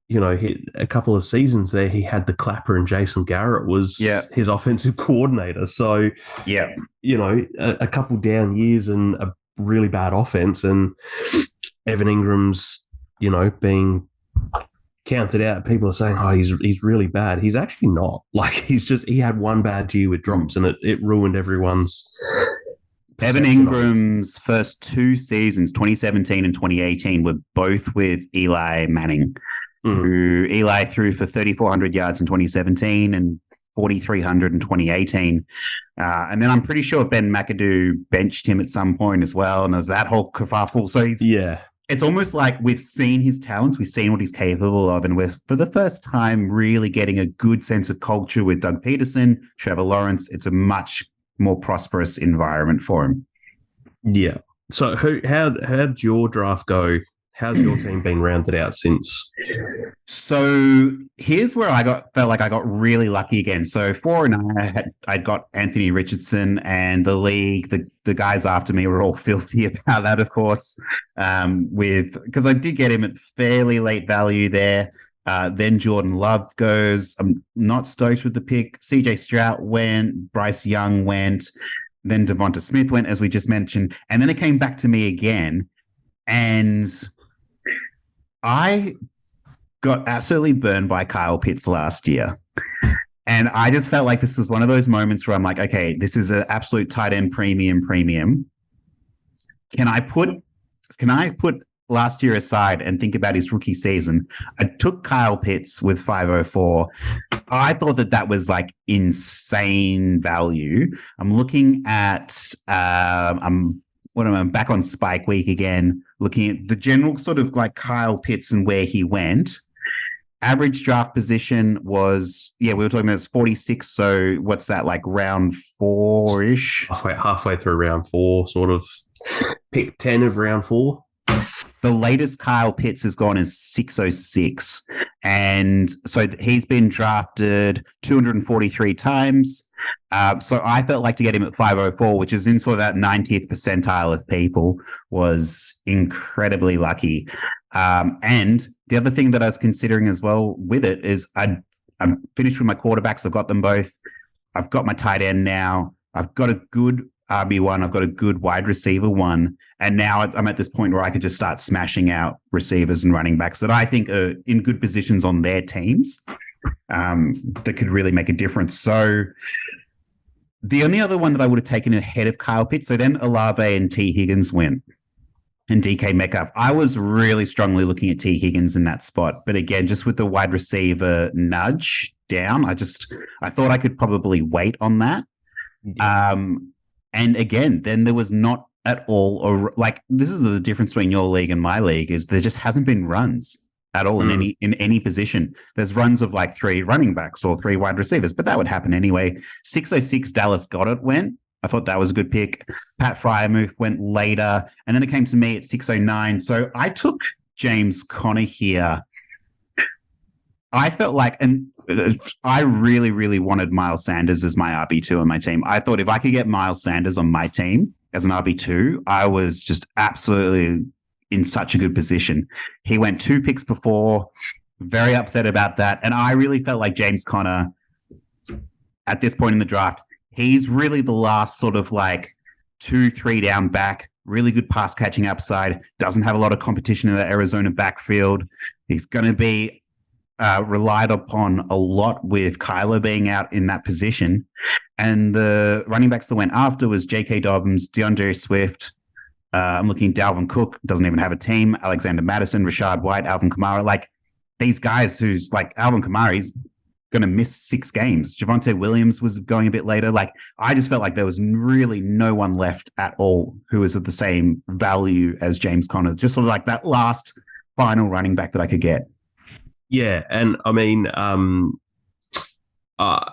you know, a couple of seasons there, he had the Clapper and Jason Garrett was his offensive coordinator. So, you know, a couple down years and a really bad offense, and Evan Ingram's, you know, being counted out, people are saying, "Oh, he's really bad." He's actually not. Like he had one bad year with drops, and it ruined everyone's. Evan Ingram's first 2 seasons, 2017 and 2018, were both with Eli Manning, who Eli threw for 3,400 yards in 2017 and 4,300 in 2018. And then I'm pretty sure Ben McAdoo benched him at some point as well, and there's that whole kerfuffle. So it's almost like we've seen his talents, we've seen what he's capable of, and we're, for the first time, really getting a good sense of culture with Doug Peterson, Trevor Lawrence. It's a much more prosperous environment for him. Yeah. So how'd your draft go? How's your team been rounded out since? So here's where felt like I got really lucky again. So 4-9, I'd got Anthony Richardson, and the league, the guys after me were all filthy about that, of course, because I did get him at fairly late value there. Then Jordan Love goes. I'm not stoked with the pick. CJ Stroud went. Bryce Young went. Then Devonta Smith went, as we just mentioned. And then it came back to me again. And I got absolutely burned by Kyle Pitts last year. And I just felt like this was one of those moments where I'm like, okay, this is an absolute tight end premium. Can I put last year aside and think about his rookie season? I took Kyle Pitts with 504. I thought that was like insane value. I'm looking at, I'm back on Spike Week again, looking at the general sort of like Kyle Pitts and where he went. Average draft position was, we were talking about 46. So what's that, like round 4-ish? Halfway through round 4, sort of. Pick 10 of round 4. The latest Kyle Pitts has gone as 606. And so he's been drafted 243 times. So I felt like to get him at 504, which is in sort of that 90th percentile of people, was incredibly lucky. And the other thing that I was considering as well with it is I'm finished with my quarterbacks. I've got them both. I've got my tight end now. I've got a good RB1. I've got a good wide receiver 1. And now I'm at this point where I could just start smashing out receivers and running backs that I think are in good positions on their teams that could really make a difference. So the only other one that I would have taken ahead of Kyle Pitts, so then Olave and T. Higgins went, and DK Metcalf. I was really strongly looking at T. Higgins in that spot. But again, just with the wide receiver nudge down, I thought I could probably wait on that. Yeah. And again, then there was not at all, or like, this is the difference between your league and my league, is there just hasn't been runs at all in any position. There's runs of like 3 running backs or 3 wide receivers, but that would happen anyway. 606 Dallas Goedert went. I thought that was a good pick. Pat Freiermuth went later, and then it came to me at 609. So I took James Conner here. I felt like, and I really, really wanted Miles Sanders as my RB2 on my team. I thought if I could get Miles Sanders on my team as an RB2, I was just absolutely in such a good position. He went 2 picks before, very upset about that. And I really felt like James Conner, at this point in the draft, he's really the last sort of like 2-3 down back, really good pass catching upside, doesn't have a lot of competition in the Arizona backfield. He's going to be relied upon a lot with Kyler being out in that position. And the running backs that went after was J.K. Dobbins, DeAndre Swift. I'm looking at Dalvin Cook, doesn't even have a team. Alexander Madison, Rashad White, Alvin Kamara. Like these guys who's like Alvin Kamara, he's going to miss 6 games. Javonte Williams was going a bit later. Like I just felt like there was really no one left at all who was of the same value as James Conner. Just sort of like that last final running back that I could get. Yeah, and I mean, I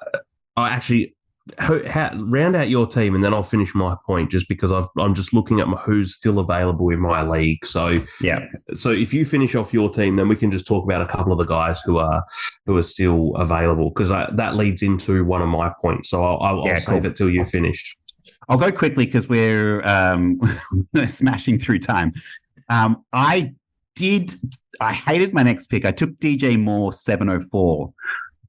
actually round out your team, and then I'll finish my point. Just because I'm just looking at who's still available in my league. So yeah, so if you finish off your team, then we can just talk about a couple of the guys who are still available, because that leads into one of my points. So I'll save it till you've finished. I'll go quickly because we're smashing through time. I hated my next pick. I took DJ Moore 704,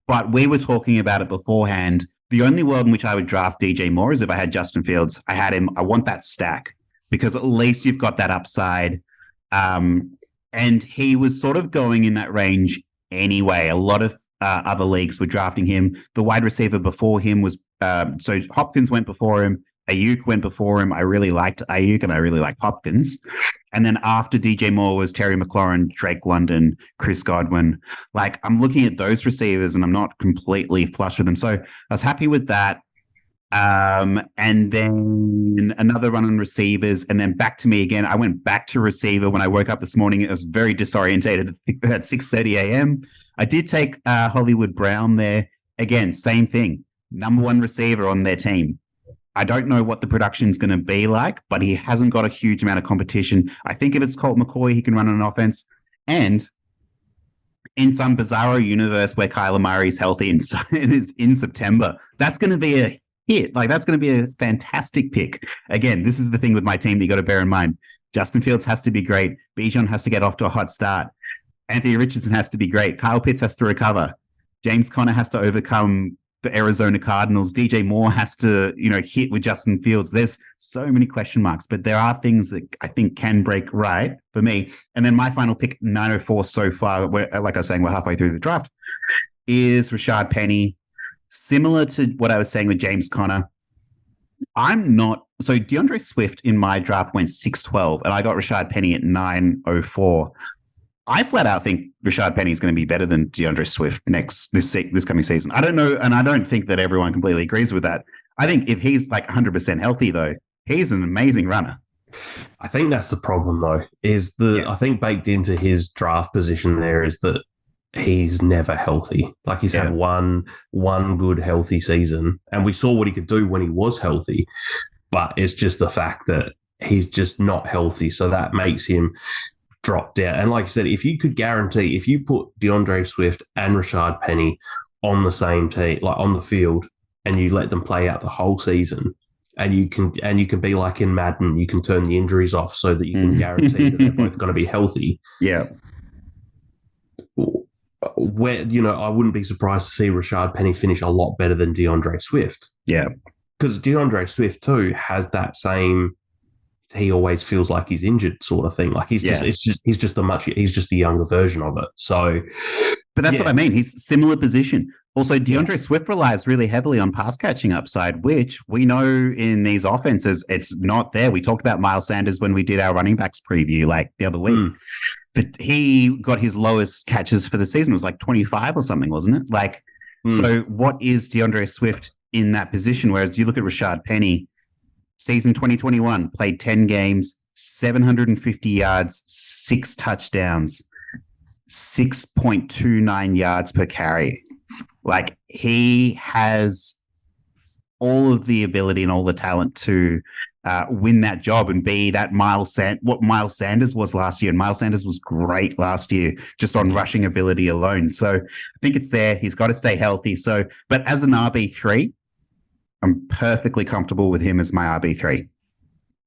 but we were talking about it beforehand. The only world in which I would draft DJ Moore is if I had Justin Fields. I had him. I want that stack because at least you've got that upside. And he was sort of going in that range anyway. A lot of other leagues were drafting him. The wide receiver before him was so Hopkins went before him. Ayuk went before him. I really liked Ayuk and I really liked Hopkins. And then after DJ Moore was Terry McLaurin, Drake London, Chris Godwin. Like, I'm looking at those receivers and I'm not completely flush with them. So I was happy with that. And then another run on receivers, and then back to me again. I went back to receiver when I woke up this morning. It was very disorientated at 6:30 a.m. I did take Hollywood Brown there. Again, same thing. Number one receiver on their team. I don't know what the production is going to be like, but he hasn't got a huge amount of competition. I think if it's Colt McCoy, he can run an offense. And in some bizarro universe where Kyler Murray's healthy and is in September, that's going to be a hit. Like, that's going to be a fantastic pick. Again, this is the thing with my team that you got to bear in mind. Justin Fields has to be great. Bijan has to get off to a hot start. Anthony Richardson has to be great. Kyle Pitts has to recover. James Conner has to overcome the Arizona Cardinals. DJ Moore has to, hit with Justin Fields. There's so many question marks, but there are things that I think can break right for me. And then my final pick, 904 so far, where, like I was saying, we're halfway through the draft, is Rashad Penny. Similar to what I was saying with James Conner, so DeAndre Swift in my draft went 612, and I got Rashad Penny at 904. I flat out think Rashad Penny is going to be better than DeAndre Swift this coming season. I don't know, and I don't think that everyone completely agrees with that. I think if he's like 100% healthy, though, he's an amazing runner. I think that's the problem, though, I think baked into his draft position there is that he's never healthy. Like, he's had one good healthy season, and we saw what he could do when he was healthy, but it's just the fact that he's just not healthy, so that makes him drop down. And like I said, if you could guarantee, if you put DeAndre Swift and Rashad Penny on the same team, like on the field, and you let them play out the whole season, and you can be like in Madden, you can turn the injuries off so that you can guarantee that they're both going to be healthy. Yeah. Where, I wouldn't be surprised to see Rashad Penny finish a lot better than DeAndre Swift. Yeah. Because DeAndre Swift too has that same, he always feels like he's injured sort of thing. Like, he's just a younger version of it. So, but that's what I mean. He's similar position. Also, DeAndre Swift relies really heavily on pass catching upside, which we know in these offenses, it's not there. We talked about Miles Sanders when we did our running backs preview, like the other week. That he got his lowest catches for the season. It was like 25 or something, wasn't it? Like, so what is DeAndre Swift in that position? Whereas you look at Rashad Penny, season 2021, played 10 games, 750 yards, 6 touchdowns, 6.29 yards per carry. Like, he has all of the ability and all the talent to win that job and be that what Miles Sanders was last year. And Miles Sanders was great last year just on rushing ability alone. So I think it's there. He's got to stay healthy. So, but as an RB3, I'm perfectly comfortable with him as my RB3.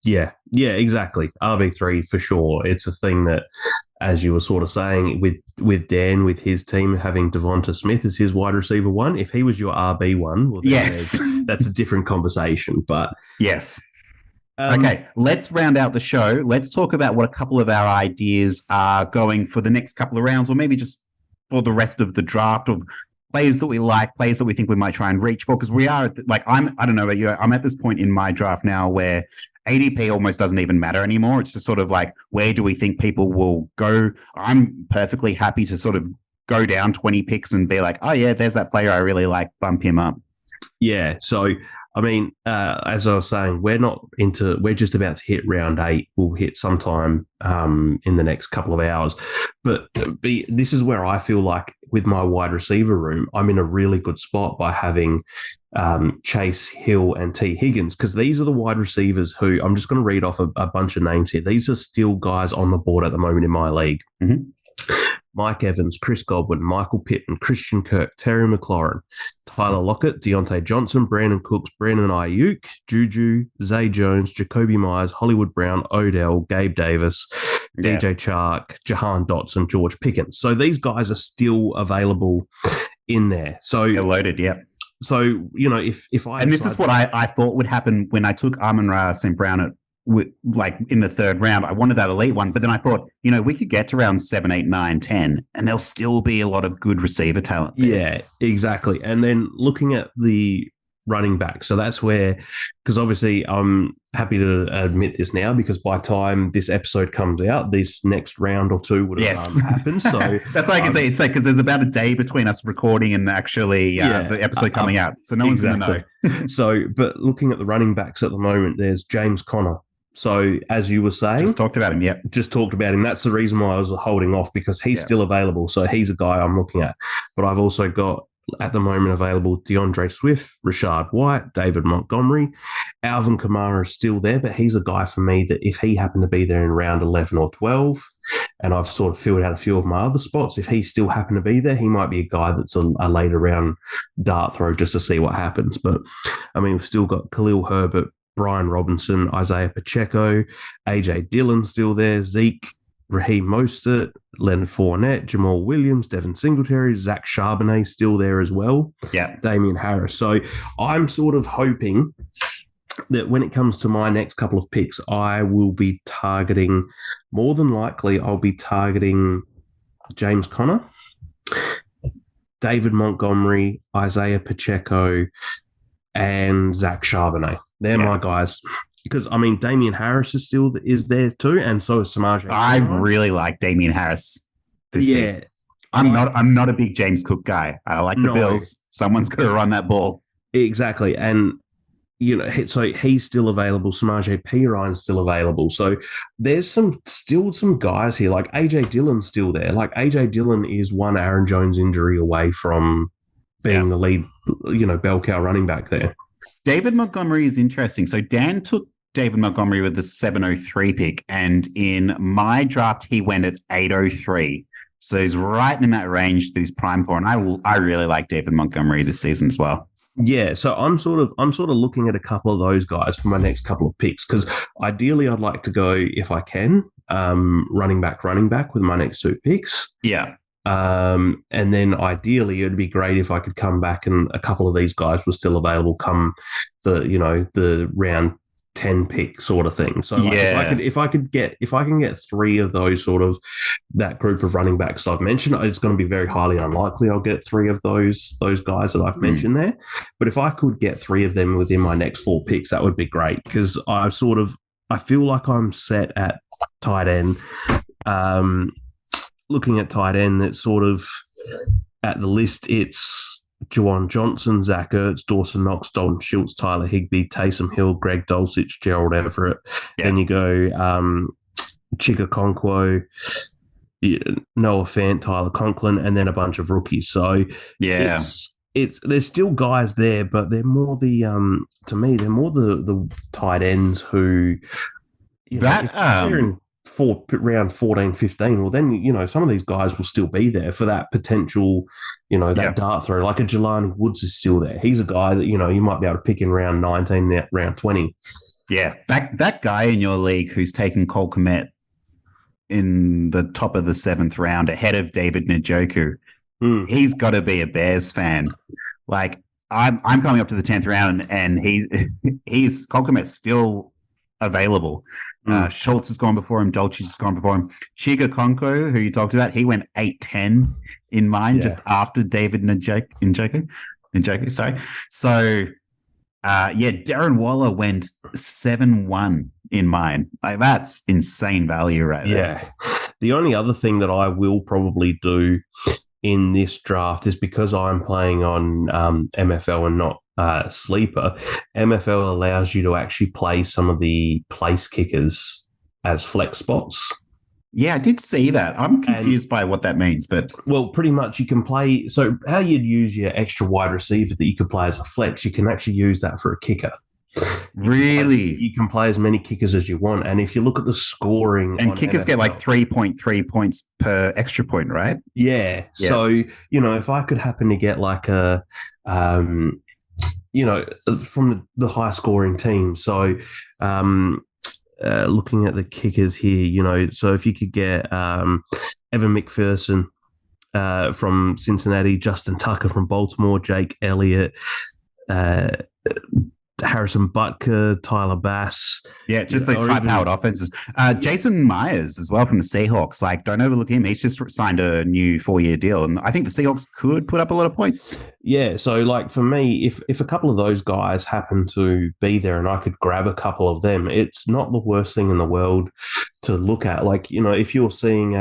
Yeah, exactly. RB3 for sure. It's a thing that, as you were sort of saying, with Dan, with his team having Devonta Smith as his wide receiver 1, if he was your RB1, well, yes, that's a different conversation. But yes. Okay, let's round out the show. Let's talk about what a couple of our ideas are going for the next couple of rounds, or maybe just for the rest of the draft, or players that we like, players that we think we might try and reach for. Because we are, I don't know about you, I'm at this point in my draft now where ADP almost doesn't even matter anymore. It's just sort of like, where do we think people will go? I'm perfectly happy to sort of go down 20 picks and be like, oh yeah, there's that player I really like, bump him up. Yeah, so I mean, as I was saying, we're just about to hit round 8. We'll hit sometime in the next couple of hours. But this is where I feel like with my wide receiver room, I'm in a really good spot by having Chase, Hill, and T. Higgins, because these are the wide receivers who, I'm just going to read off a bunch of names here. These are still guys on the board at the moment in my league. Mm-hmm. Mike Evans, Chris Godwin, Michael Pittman, Christian Kirk, Terry McLaurin, Tyler Lockett, Deontay Johnson, Brandon Cooks, Brandon Ayuk, Juju, Zay Jones, Jacoby Myers, Hollywood Brown, Odell, Gabe Davis, DJ Chark, Jahan Dotson, George Pickens. So these guys are still available in there. So they're loaded, yeah. So, if I... And this is what I thought would happen when I took Amon-Ra St. Brown at like in the third round. I wanted that elite one, but then I thought, we could get to round 7, 8, 9, 10, and there'll still be a lot of good receiver talent there. Yeah, exactly. And then looking at the running back, so that's where, because obviously I'm happy to admit this now, because by the time this episode comes out, this next round or two would have happened. So that's why I can say it's like, because there's about a day between us recording and actually the episode coming out, so no one's going to know. So, but looking at the running backs at the moment, there's James Conner. So, as you were saying, just talked about him. Yep, just talked about him. That's the reason why I was holding off, because he's still available. So he's a guy I'm looking at. But I've also got at the moment available DeAndre Swift, Rashad White, David Montgomery. Alvin Kamara is still there, but he's a guy for me that if he happened to be there in round 11 or 12, and I've sort of filled out a few of my other spots, if he still happened to be there, he might be a guy that's a later round dart throw just to see what happens. But, I mean, we've still got Khalil Herbert, Brian Robinson, Isaiah Pacheco, AJ Dillon still there, Zeke, Raheem Mostert, Leonard Fournette, Jamal Williams, Devin Singletary, Zach Charbonnet still there as well. Yeah. Damian Harris. So I'm sort of hoping that when it comes to my next couple of picks, I will be targeting, more than likely, I'll be targeting James Conner, David Montgomery, Isaiah Pacheco, and Zach Charbonnet. They're my guys. Because, I mean, Damian Harris is there too, and so is Samaje. I really like Damian Harris this season. I'm not a big James Cook guy. I like the Bills. Someone's got to run that ball. Exactly. And, so he's still available. Samaje Perine still available. So there's still some guys here. Like AJ Dillon's still there. Like AJ Dillon is one Aaron Jones injury away from being the lead, bell cow running back there. David Montgomery is interesting. So Dan took David Montgomery with the 703 pick, and in my draft, he went at 803. So he's right in that range that he's prime for, and I really like David Montgomery this season as well. Yeah, so I'm sort of looking at a couple of those guys for my next couple of picks, because ideally I'd like to go, if I can, running back with my next two picks. Yeah. And then ideally it'd be great if I could come back and a couple of these guys were still available come the round 10 pick sort of thing. So if I can get three of those sort of that group of running backs I've mentioned, it's going to be very highly unlikely I'll get three of those guys that I've mentioned there. But if I could get three of them within my next four picks, that would be great, because I feel like I'm set at tight end. Looking at tight end, that's sort of at the list, it's Juwan Johnson, Zach Ertz, Dawson Knox, Dalton Schultz, Tyler Higbee, Taysom Hill, Greg Dulcich, Gerald Everett. Yeah. Then you go Chika Okonkwo, Noah Fant, Tyler Conklin, and then a bunch of rookies. So there's still guys there, but they're more the to me they're more the tight ends who they're in round 14, 15, well then, some of these guys will still be there for that potential, that dart throw. Like a Jelani Woods is still there. He's a guy that, you might be able to pick in round 19, round 20. Yeah, that guy in your league who's taken Cole Kmet in the top of the 7th round ahead of David Njoku, he's got to be a Bears fan. Like, I'm coming up to the 10th round and he's Cole Kmet's still available. Schultz has gone before him. Dulcich has gone before him. Chika Okonkwo, who you talked about, he went 8-10 in mine just after David Njoku. Sorry. So, Darren Waller went 7-1 in mine. Like, that's insane value right there. Yeah. The only other thing that I will probably do in this draft is, because I'm playing on MFL and not Sleeper, MFL allows you to actually play some of the place kickers as flex spots. Yeah, I did see that. I'm confused by what that means, but... Well, pretty much you can play... So how you'd use your extra wide receiver that you could play as a flex, you can actually use that for a kicker. Really? You can play as many kickers as you want. And if you look at the scoring... And kickers get like 3.3 points per extra point, right? Yeah. So, if I could happen to get like a... from the high scoring team. So, looking at the kickers here, so if you could get Evan McPherson from Cincinnati, Justin Tucker from Baltimore, Jake Elliott, Harrison Butker, Tyler Bass. Yeah, just those high-powered offenses. Jason Myers as well from the Seahawks. Like, don't overlook him. He's just signed a new 4-year deal, and I think the Seahawks could put up a lot of points. Yeah, so like for me, if a couple of those guys happen to be there and I could grab a couple of them, it's not the worst thing in the world to look at. Like, if you're seeing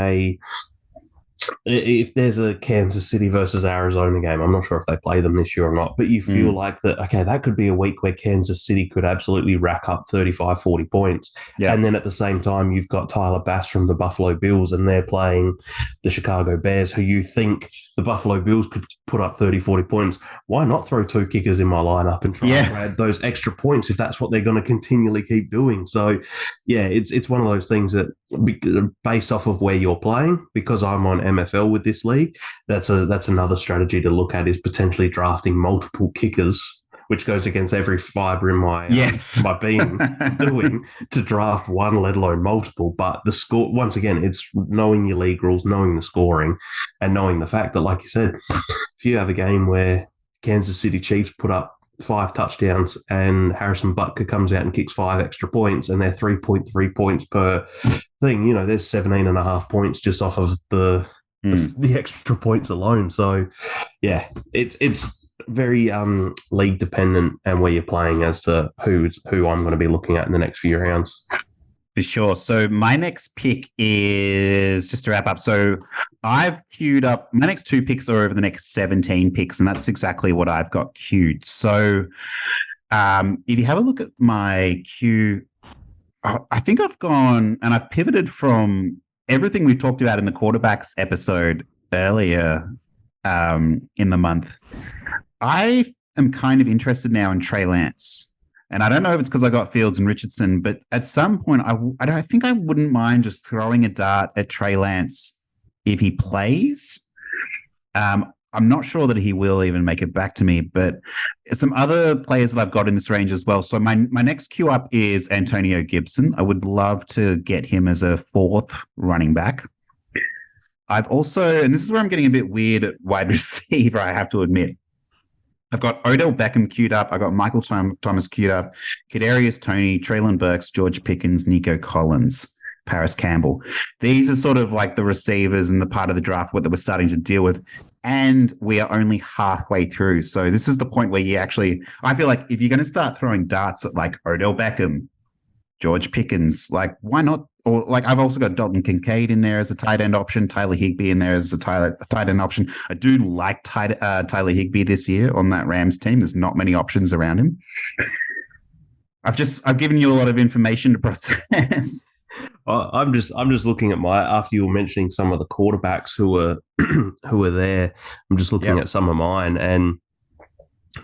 if there's a Kansas City versus Arizona game, I'm not sure if they play them this year or not, but you feel like that, okay, that could be a week where Kansas City could absolutely rack up 35, 40 points. Yeah. And then at the same time, you've got Tyler Bass from the Buffalo Bills and they're playing the Chicago Bears, who you think the Buffalo Bills could put up 30, 40 points. Why not throw 2 kickers in my lineup and try and grab those extra points if that's what they're going to continually keep doing? So, yeah, it's one of those things that based off of where you're playing, because I'm on MFL with this league, that's another strategy to look at, is potentially drafting multiple kickers, which goes against every fiber in my my being doing to draft one, let alone multiple. But the score, once again, it's knowing your league rules, knowing the scoring, and knowing the fact that, like you said, if you have a game where Kansas City Chiefs put up 5 touchdowns and Harrison Butker comes out and kicks 5 extra points and they're 3.3 points per thing, there's 17.5 points just off of the extra points alone. So, yeah, it's very league dependent and where you're playing as to who I'm going to be looking at in the next few rounds. For sure. So my next pick is, just to wrap up, so I've queued up, my next 2 picks are over the next 17 picks, and that's exactly what I've got queued. So if you have a look at my queue, I think I've gone and I've pivoted from everything we've talked about in the quarterbacks episode earlier in the month. I am kind of interested now in Trey Lance. And I don't know if it's because I got Fields and Richardson, but at some point, I think I wouldn't mind just throwing a dart at Trey Lance if he plays. I'm not sure that he will even make it back to me, but some other players that I've got in this range as well. So my next queue up is Antonio Gibson. I would love to get him as a 4th running back. I've also, and this is where I'm getting a bit weird at wide receiver, I have to admit, I've got Odell Beckham queued up. I've got Michael Thomas queued up, Kadarius Toney, Treylon Burks, George Pickens, Nico Collins, Paris Campbell. These are sort of like the receivers and the part of the draft that we're starting to deal with. And we are only halfway through. So this is the point where I feel like if you're going to start throwing darts at like Odell Beckham, George Pickens, like why not? Or like I've also got Dalton Kincaid in there as a tight end option, Tyler Higbee in there as a tight end option. I do like Tyler Higbee this year on that Rams team. There's not many options around him. I've given you a lot of information to process. I'm just looking at after you were mentioning some of the quarterbacks who were there. I'm just looking at some of mine, and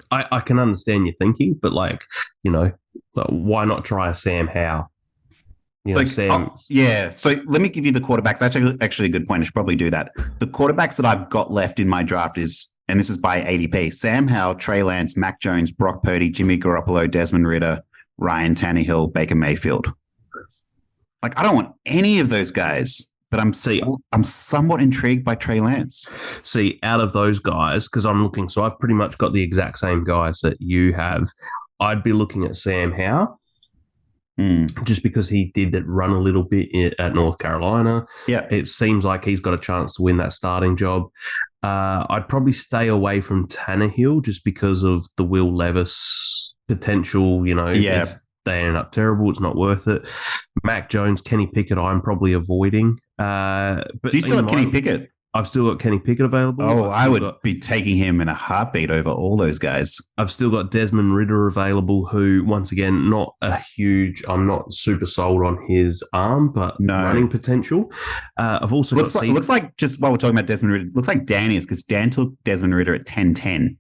I can understand your thinking, but why not try a Sam Howell? So let me give you the quarterbacks. Actually a good point. I should probably do that. The quarterbacks that I've got left in my draft is, and this is by ADP, Sam Howell, Trey Lance, Mac Jones, Brock Purdy, Jimmy Garoppolo, Desmond Ridder, Ryan Tannehill, Baker Mayfield. Like, I don't want any of those guys, but I'm somewhat intrigued by Trey Lance. See, out of those guys, because I'm looking, so I've pretty much got the exact same guys that you have. I'd be looking at Sam Howell. Just because he did run a little bit at North Carolina. Yeah. It seems like he's got a chance to win that starting job. I'd probably stay away from Tannehill just because of the Will Levis potential, if they end up terrible, it's not worth it. Mac Jones, Kenny Pickett, I'm probably avoiding. But do you still have Kenny Pickett? I've still got Kenny Pickett available. Oh, I would be taking him in a heartbeat over all those guys. I've still got Desmond Ridder available, who, once again, I'm not super sold on his arm, but running potential. I've also looks like, just while we're talking about Desmond Ridder, looks like Dan is, because Dan took Desmond Ridder at 10-10.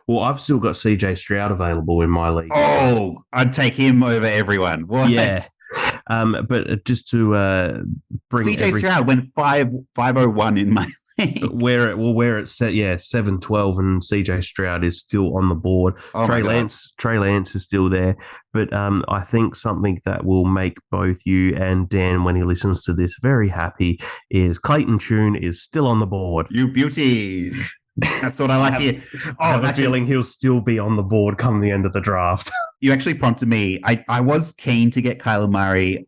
Well, I've still got CJ Stroud available in my league. Oh, I'd take him over everyone. What? Yeah. But just to bring CJ Stroud went 501 in my league. Where it's set, 7-12, and CJ Stroud is still on the board. Trey Lance is still there, but I think something that will make both you and Dan, when he listens to this, very happy is Clayton Tune is still on the board. You beauty. That's what I like to hear. I have a actually, feeling he'll still be on the board come the end of the draft. you actually prompted me. I was keen to get Kyler Murray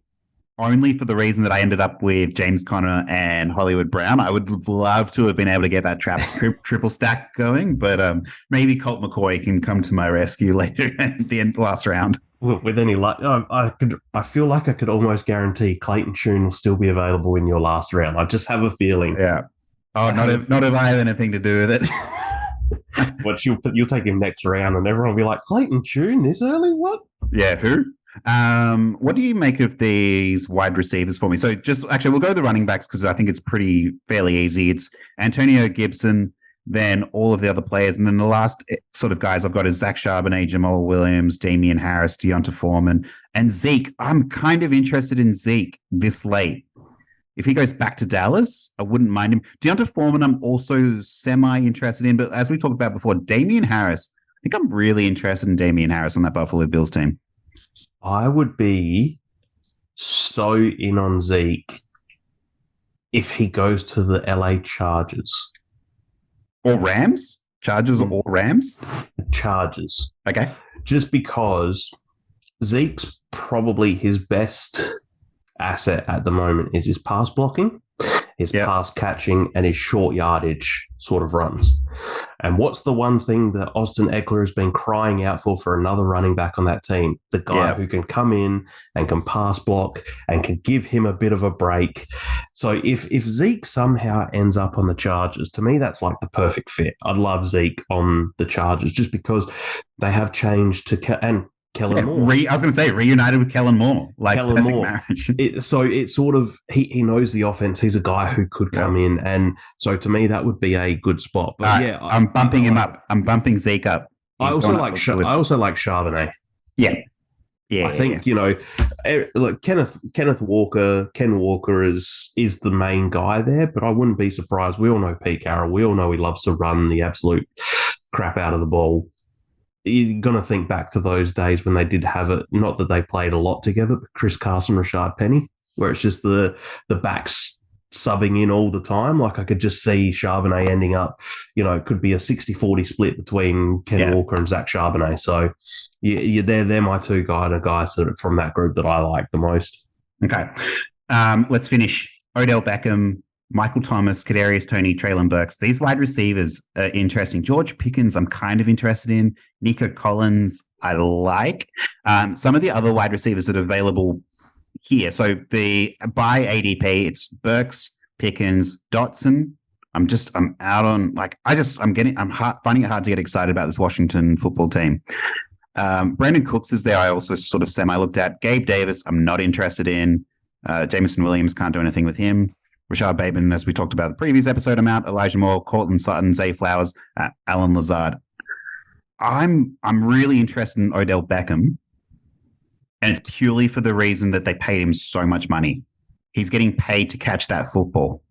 only for the reason that I ended up with James Conner and Hollywood Brown. I would love to have been able to get that triple stack going, but maybe Colt McCoy can come to my rescue later at the end, last round. With any luck, I feel like I could almost guarantee Clayton Tune will still be available in your last round. I just have a feeling. Yeah. Oh, not if I have anything to do with it. But you'll take him next round, and everyone will be like, Clayton Tune this early? What? Yeah, who? What do you make of these wide receivers for me? So we'll go to the running backs because I think it's fairly easy. It's Antonio Gibson, then all of the other players. And then the last sort of guys I've got is Zach Charbonnet, Jamal Williams, Damian Harris, Deonta Foreman, and Zeke. I'm kind of interested in Zeke this late. If he goes back to Dallas, I wouldn't mind him. Deonta Foreman, I'm also semi-interested in. But as we talked about before, Damian Harris, I think I'm really interested in Damian Harris on that Buffalo Bills team. I would be so in on Zeke if he goes to the LA Chargers. Or Rams? Chargers or Rams? Chargers. Okay. Just because Zeke's probably his best asset at the moment is his pass blocking, his pass catching, and his short yardage sort of runs. And what's the one thing that Austin Eckler has been crying out for another running back on that team? The guy who can come in and can pass block and can give him a bit of a break. So if Zeke somehow ends up on the Chargers, to me, that's like the perfect fit. I'd love Zeke on the Chargers just because they have changed to... and Kellen Moore. I was going to say reunited with Kellen Moore, like Kellen perfect Moore. marriage. So it's sort of he knows the offense. He's a guy who could come in, and so to me that would be a good spot. But I'm bumping him up. I'm bumping Zeke up. I also like Charbonnet. Yeah. I think like Kenneth Walker. Ken Walker is the main guy there, but I wouldn't be surprised. We all know Pete Carroll. We all know he loves to run the absolute crap out of the ball. You're going to think back to those days when they did have it, not that they played a lot together, but Chris Carson, Rashad Penny, where it's just the backs subbing in all the time. Like I could just see Charbonnet ending up, it could be a 60-40 split between Ken Walker and Zach Charbonnet. So they're my two guys from that group that I like the most. Okay. Let's finish. Odell Beckham, Michael Thomas, Kadarius Toney, Treylon Burks. These wide receivers are interesting. George Pickens, I'm kind of interested in. Nico Collins, I like. Some of the other wide receivers that are available here. So by ADP, it's Burks, Pickens, Dotson. I'm finding it hard to get excited about this Washington football team. Brandon Cooks is there. I also sort of semi-looked at. Gabe Davis, I'm not interested in. Jameson Williams, can't do anything with him. Rashad Bateman, as we talked about the previous episode, amount. Elijah Moore, Cortland Sutton, Zay Flowers, Alan Lazard. I'm really interested in Odell Beckham, and it's purely for the reason that they paid him so much money. He's getting paid to catch that football.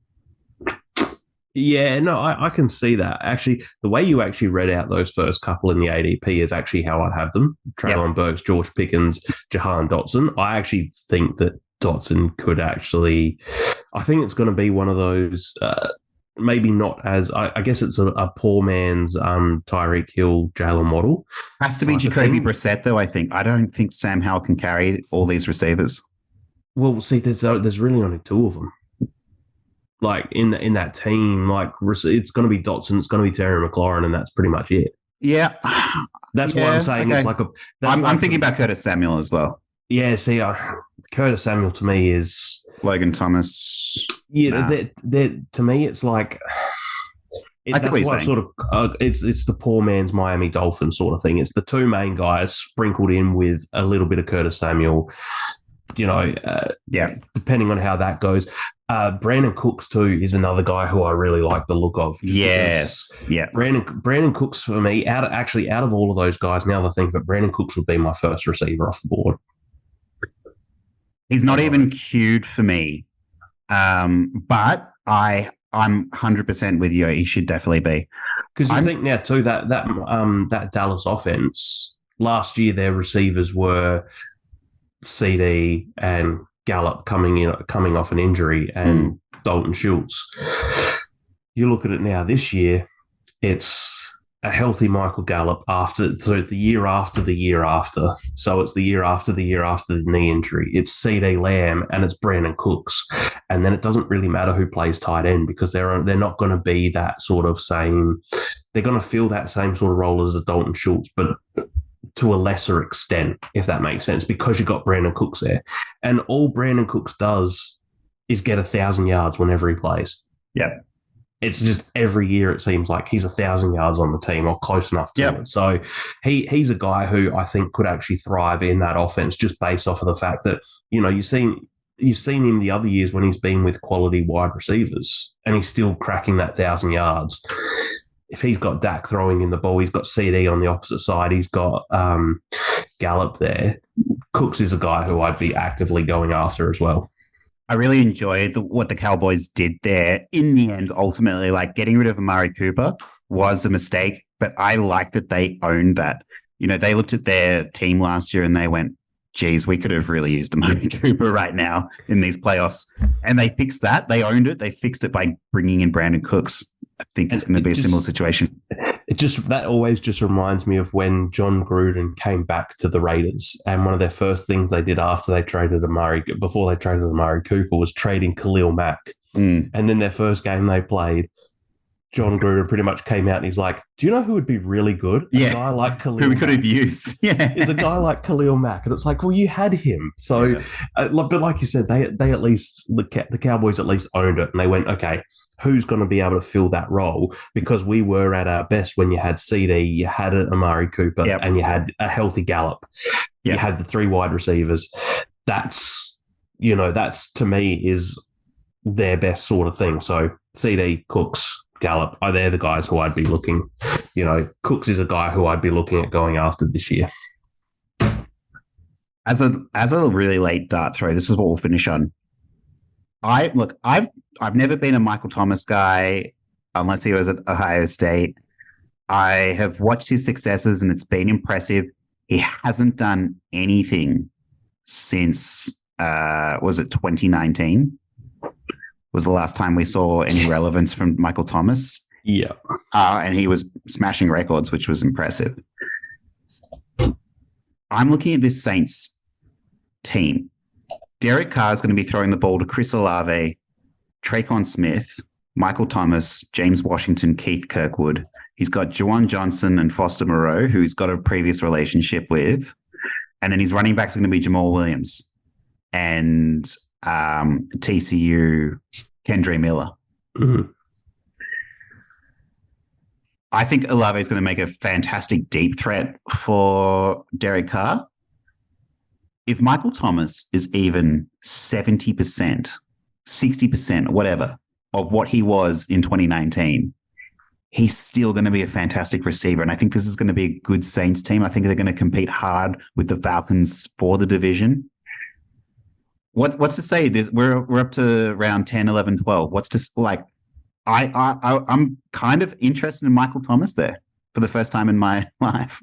Yeah, no, I can see that. Actually, the way you actually read out those first couple in the ADP is actually how I'd have them. Treylon Burks, George Pickens, Jahan Dotson. I actually think that Dotson could actually... I think it's going to be one of those, maybe not as, I guess it's a poor man's Tyreek Hill, Jalen Waddle. Has to be Jacoby Brissett, though, I think. I don't think Sam Howell can carry all these receivers. Well, see, there's really only two of them. Like, in that team, like, it's going to be Dotson, it's going to be Terry McLaurin, and that's pretty much it. Yeah. That's what I'm saying. Okay. It's like I'm thinking about Curtis Samuel as well. Yeah, see, Curtis Samuel to me is... Logan Thomas. Yeah, to me, it's like... That's what you're sort of, it's the poor man's Miami Dolphins sort of thing. It's the two main guys sprinkled in with a little bit of Curtis Samuel, depending on how that goes. Brandon Cooks, too, is another guy who I really like the look of. Yes. Yeah. Brandon Cooks, for me, out of all of those guys, now I think that Brandon Cooks would be my first receiver off the board. He's not even queued for me, but I'm 100% with you. He should definitely be. Because you think now too that Dallas offense last year, their receivers were CD and Gallup coming off an injury, and Dalton Schultz. You look at it now this year, it's a healthy Michael Gallup so the year after the year after. So it's the year after the knee injury. It's CD Lamb and it's Brandon Cooks. And then it doesn't really matter who plays tight end because they're not going to be that sort of same, they're going to fill that same sort of role as the Dalton Schultz, but to a lesser extent, if that makes sense, because you've got Brandon Cooks there. And all Brandon Cooks does is get 1,000 yards whenever he plays. Yeah. It's just every year it seems like he's 1,000 yards on the team or close enough to it. So he's a guy who I think could actually thrive in that offense just based off of the fact that, you've seen him the other years when he's been with quality wide receivers and he's still cracking that 1,000 yards. If he's got Dak throwing in the ball, he's got CD on the opposite side, he's got Gallup there. Cooks is a guy who I'd be actively going after as well. I really enjoyed what the Cowboys did there. In the end, ultimately, like getting rid of Amari Cooper was a mistake, but I like that they owned that. They looked at their team last year and they went, geez, we could have really used Amari Cooper right now in these playoffs. And they fixed that. They owned it. They fixed it by bringing in Brandon Cooks. I think it's going to be a similar situation. That always just reminds me of when John Gruden came back to the Raiders, and one of their first things they did before they traded Amari Cooper was trading Khalil Mack. And then their first game they played, John Gruden pretty much came out and he's like, do you know who would be really good? A guy like Khalil who we could have used. Is a guy like Khalil Mack. And it's like, well, you had him. So, but like you said, they at least, the Cowboys at least owned it. And they went, okay, who's going to be able to fill that role? Because we were at our best when you had CD, you had an Amari Cooper, and you had a healthy Gallup. You had the 3 wide receivers. That's to me is their best sort of thing. So CD, Cooks, Gallup, they're the guys who I'd be looking. Cooks is a guy who I'd be looking at going after this year. As a really late dart throw, this is what we'll finish on. I've never been a Michael Thomas guy unless he was at Ohio State. I have watched his successes and it's been impressive. He hasn't done anything since was it 2019? Was the last time we saw any relevance from Michael Thomas. Yeah. And he was smashing records, which was impressive. I'm looking at this Saints team. Derek Carr is going to be throwing the ball to Chris Olave, Tre'Quan Smith, Michael Thomas, James Washington, Keith Kirkwood. He's got Juwan Johnson and Foster Moreau, who he's got a previous relationship with. And then his running backs are going to be Jamal Williams and TCU, Kendre Miller. Mm-hmm. I think Olave is going to make a fantastic deep threat for Derek Carr. If Michael Thomas is even 70%, 60%, whatever, of what he was in 2019, he's still going to be a fantastic receiver. And I think this is going to be a good Saints team. I think they're going to compete hard with the Falcons for the division. What's to say? We're up to round 10, 11, 12. What's to like? I'm kind of interested in Michael Thomas there for the first time in my life.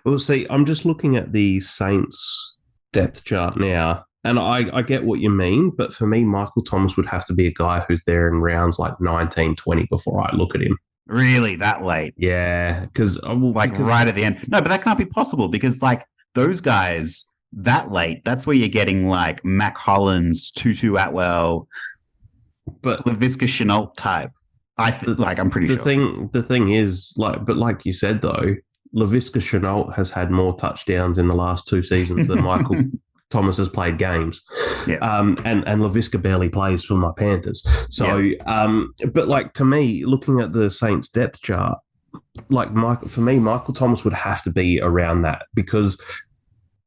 Well, see, I'm just looking at the Saints depth chart now, and I get what you mean, but for me, Michael Thomas would have to be a guy who's there in rounds like 19, 20 before I look at him. Really, that late? Yeah, because right at the end. No, but that can't be possible because like those guys that late, that's where you're getting like Mac Hollins, Tutu Atwell, but Laviska Shenault type. I'm pretty sure. The thing is, like you said though, Laviska Shenault has had more touchdowns in the last 2 seasons than Michael Thomas has played games. Yes. And Laviska barely plays for my Panthers. So, but like to me, looking at the Saints depth chart, like Michael Thomas would have to be around that because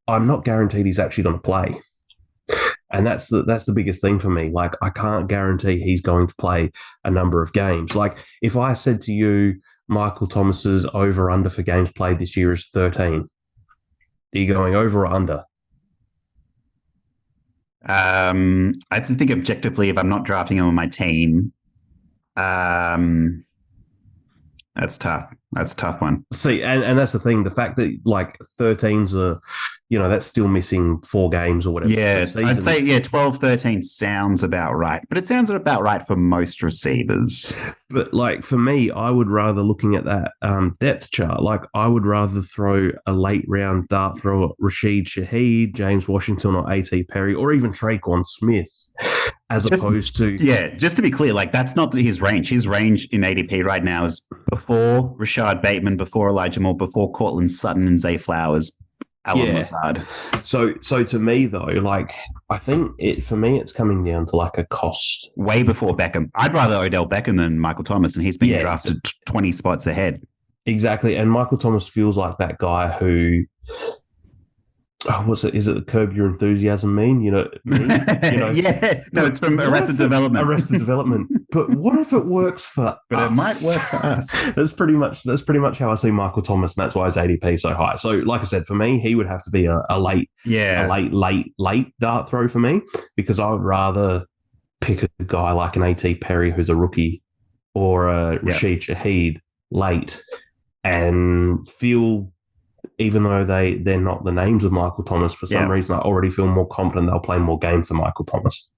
I'm not guaranteed he's actually going to play. And that's the biggest thing for me. Like, I can't guarantee he's going to play a number of games. Like, if I said to you, Michael Thomas's over-under for games played this year is 13, are you going over or under? I just think objectively, if I'm not drafting him on my team, that's tough. That's a tough one. See, and that's the thing. The fact that like 13's that's still missing 4 games or whatever. Yeah, for the I'd season. say 12, 13 sounds about right, but it sounds about right for most receivers. But like for me, I would rather, looking at that depth chart, like I would rather throw a late round dart throw at Rashid Shaheed, James Washington, or A.T. Perry, or even Traquan Smith, as opposed to just to be clear, like that's not his range. His range in ADP right now is before Rashad Bateman, before Elijah Moore, before Cortland Sutton and Zay Flowers. Alan Lazard. So to me though, like I think for me it's coming down to like a cost. Way before Beckham. I'd rather Odell Beckham than Michael Thomas, and he's been drafted 20 spots ahead. Exactly, and Michael Thomas feels like that guy who. Is it the Curb Your Enthusiasm meme? Yeah. No, it's from Arrested Development. Arrested Development. But what if it works for us? But it might work for us. That's pretty much how I see Michael Thomas, and that's why his ADP is so high. So, like I said, for me, he would have to be a late dart throw for me, because I would rather pick a guy like an A.T. Perry who's a rookie, or a Rashid Shaheed late, and feel. Even though they're not the names of Michael Thomas, for some reason, I already feel more confident they'll play more games than Michael Thomas.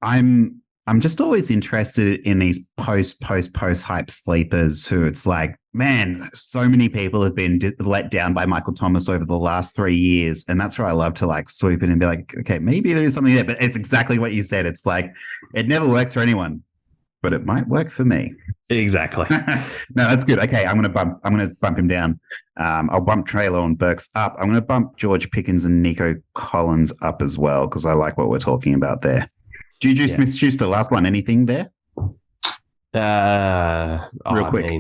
I'm just always interested in these post hype sleepers who it's like, man, so many people have been let down by Michael Thomas over the last 3 years. And that's where I love to like swoop in and be like, okay, maybe there's something there. But it's exactly what you said. It's like, it never works for anyone, but it might work for me. Exactly. No, that's good. Okay, I'm gonna bump him down. I'll bump Treylon and Burks up. I'm gonna bump George Pickens and Nico Collins up as well, because I like what we're talking about there. Juju Smith-Schuster, last one. Anything there? Real quick.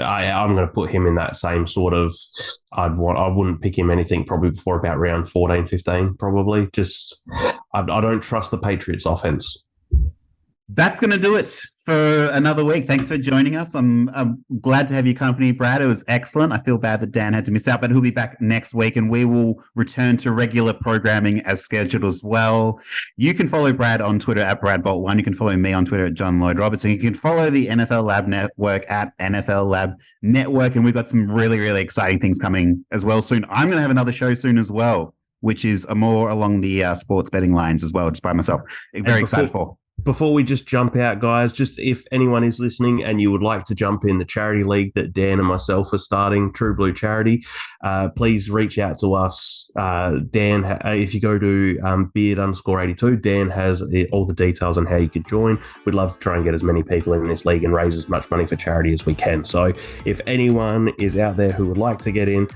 I'm going to put him in that same sort of. I wouldn't pick him anything probably before about round 14, 15, probably. Just I don't trust the Patriots offense. That's going to do it for another week. Thanks for joining us. I'm glad to have your company, Brad. It was excellent. I feel bad that Dan had to miss out, but he'll be back next week, and we will return to regular programming as scheduled as well. You can follow Brad on Twitter at BradBolt1. You can follow me on Twitter at John Lloyd Robertson. You can follow the NFL Lab Network at NFL Lab Network, and we've got some really, really exciting things coming as well soon. I'm going to have another show soon as well, which is more along the sports betting lines as well, just by myself. Very excited for. Before we just jump out, guys, just if anyone is listening and you would like to jump in the charity league that Dan and myself are starting, True Blue Charity, please reach out to us. Dan, if you go to beard_82, Dan has all the details on how you can join. We'd love to try and get as many people in this league and raise as much money for charity as we can. So if anyone is out there who would like to get in,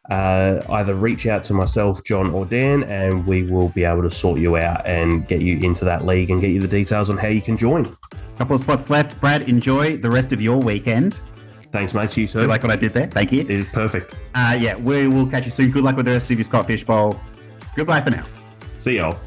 either reach out to myself, John, or Dan, and we will be able to sort you out and get you into that league and get you the details on how you can join. Couple of spots left. Brad, enjoy the rest of your weekend. Thanks, mate. You too. Do you like what I did there? Thank you. It is perfect. We will catch you soon. Good luck with the rest of your Scott Fish Bowl. Goodbye for now. See y'all.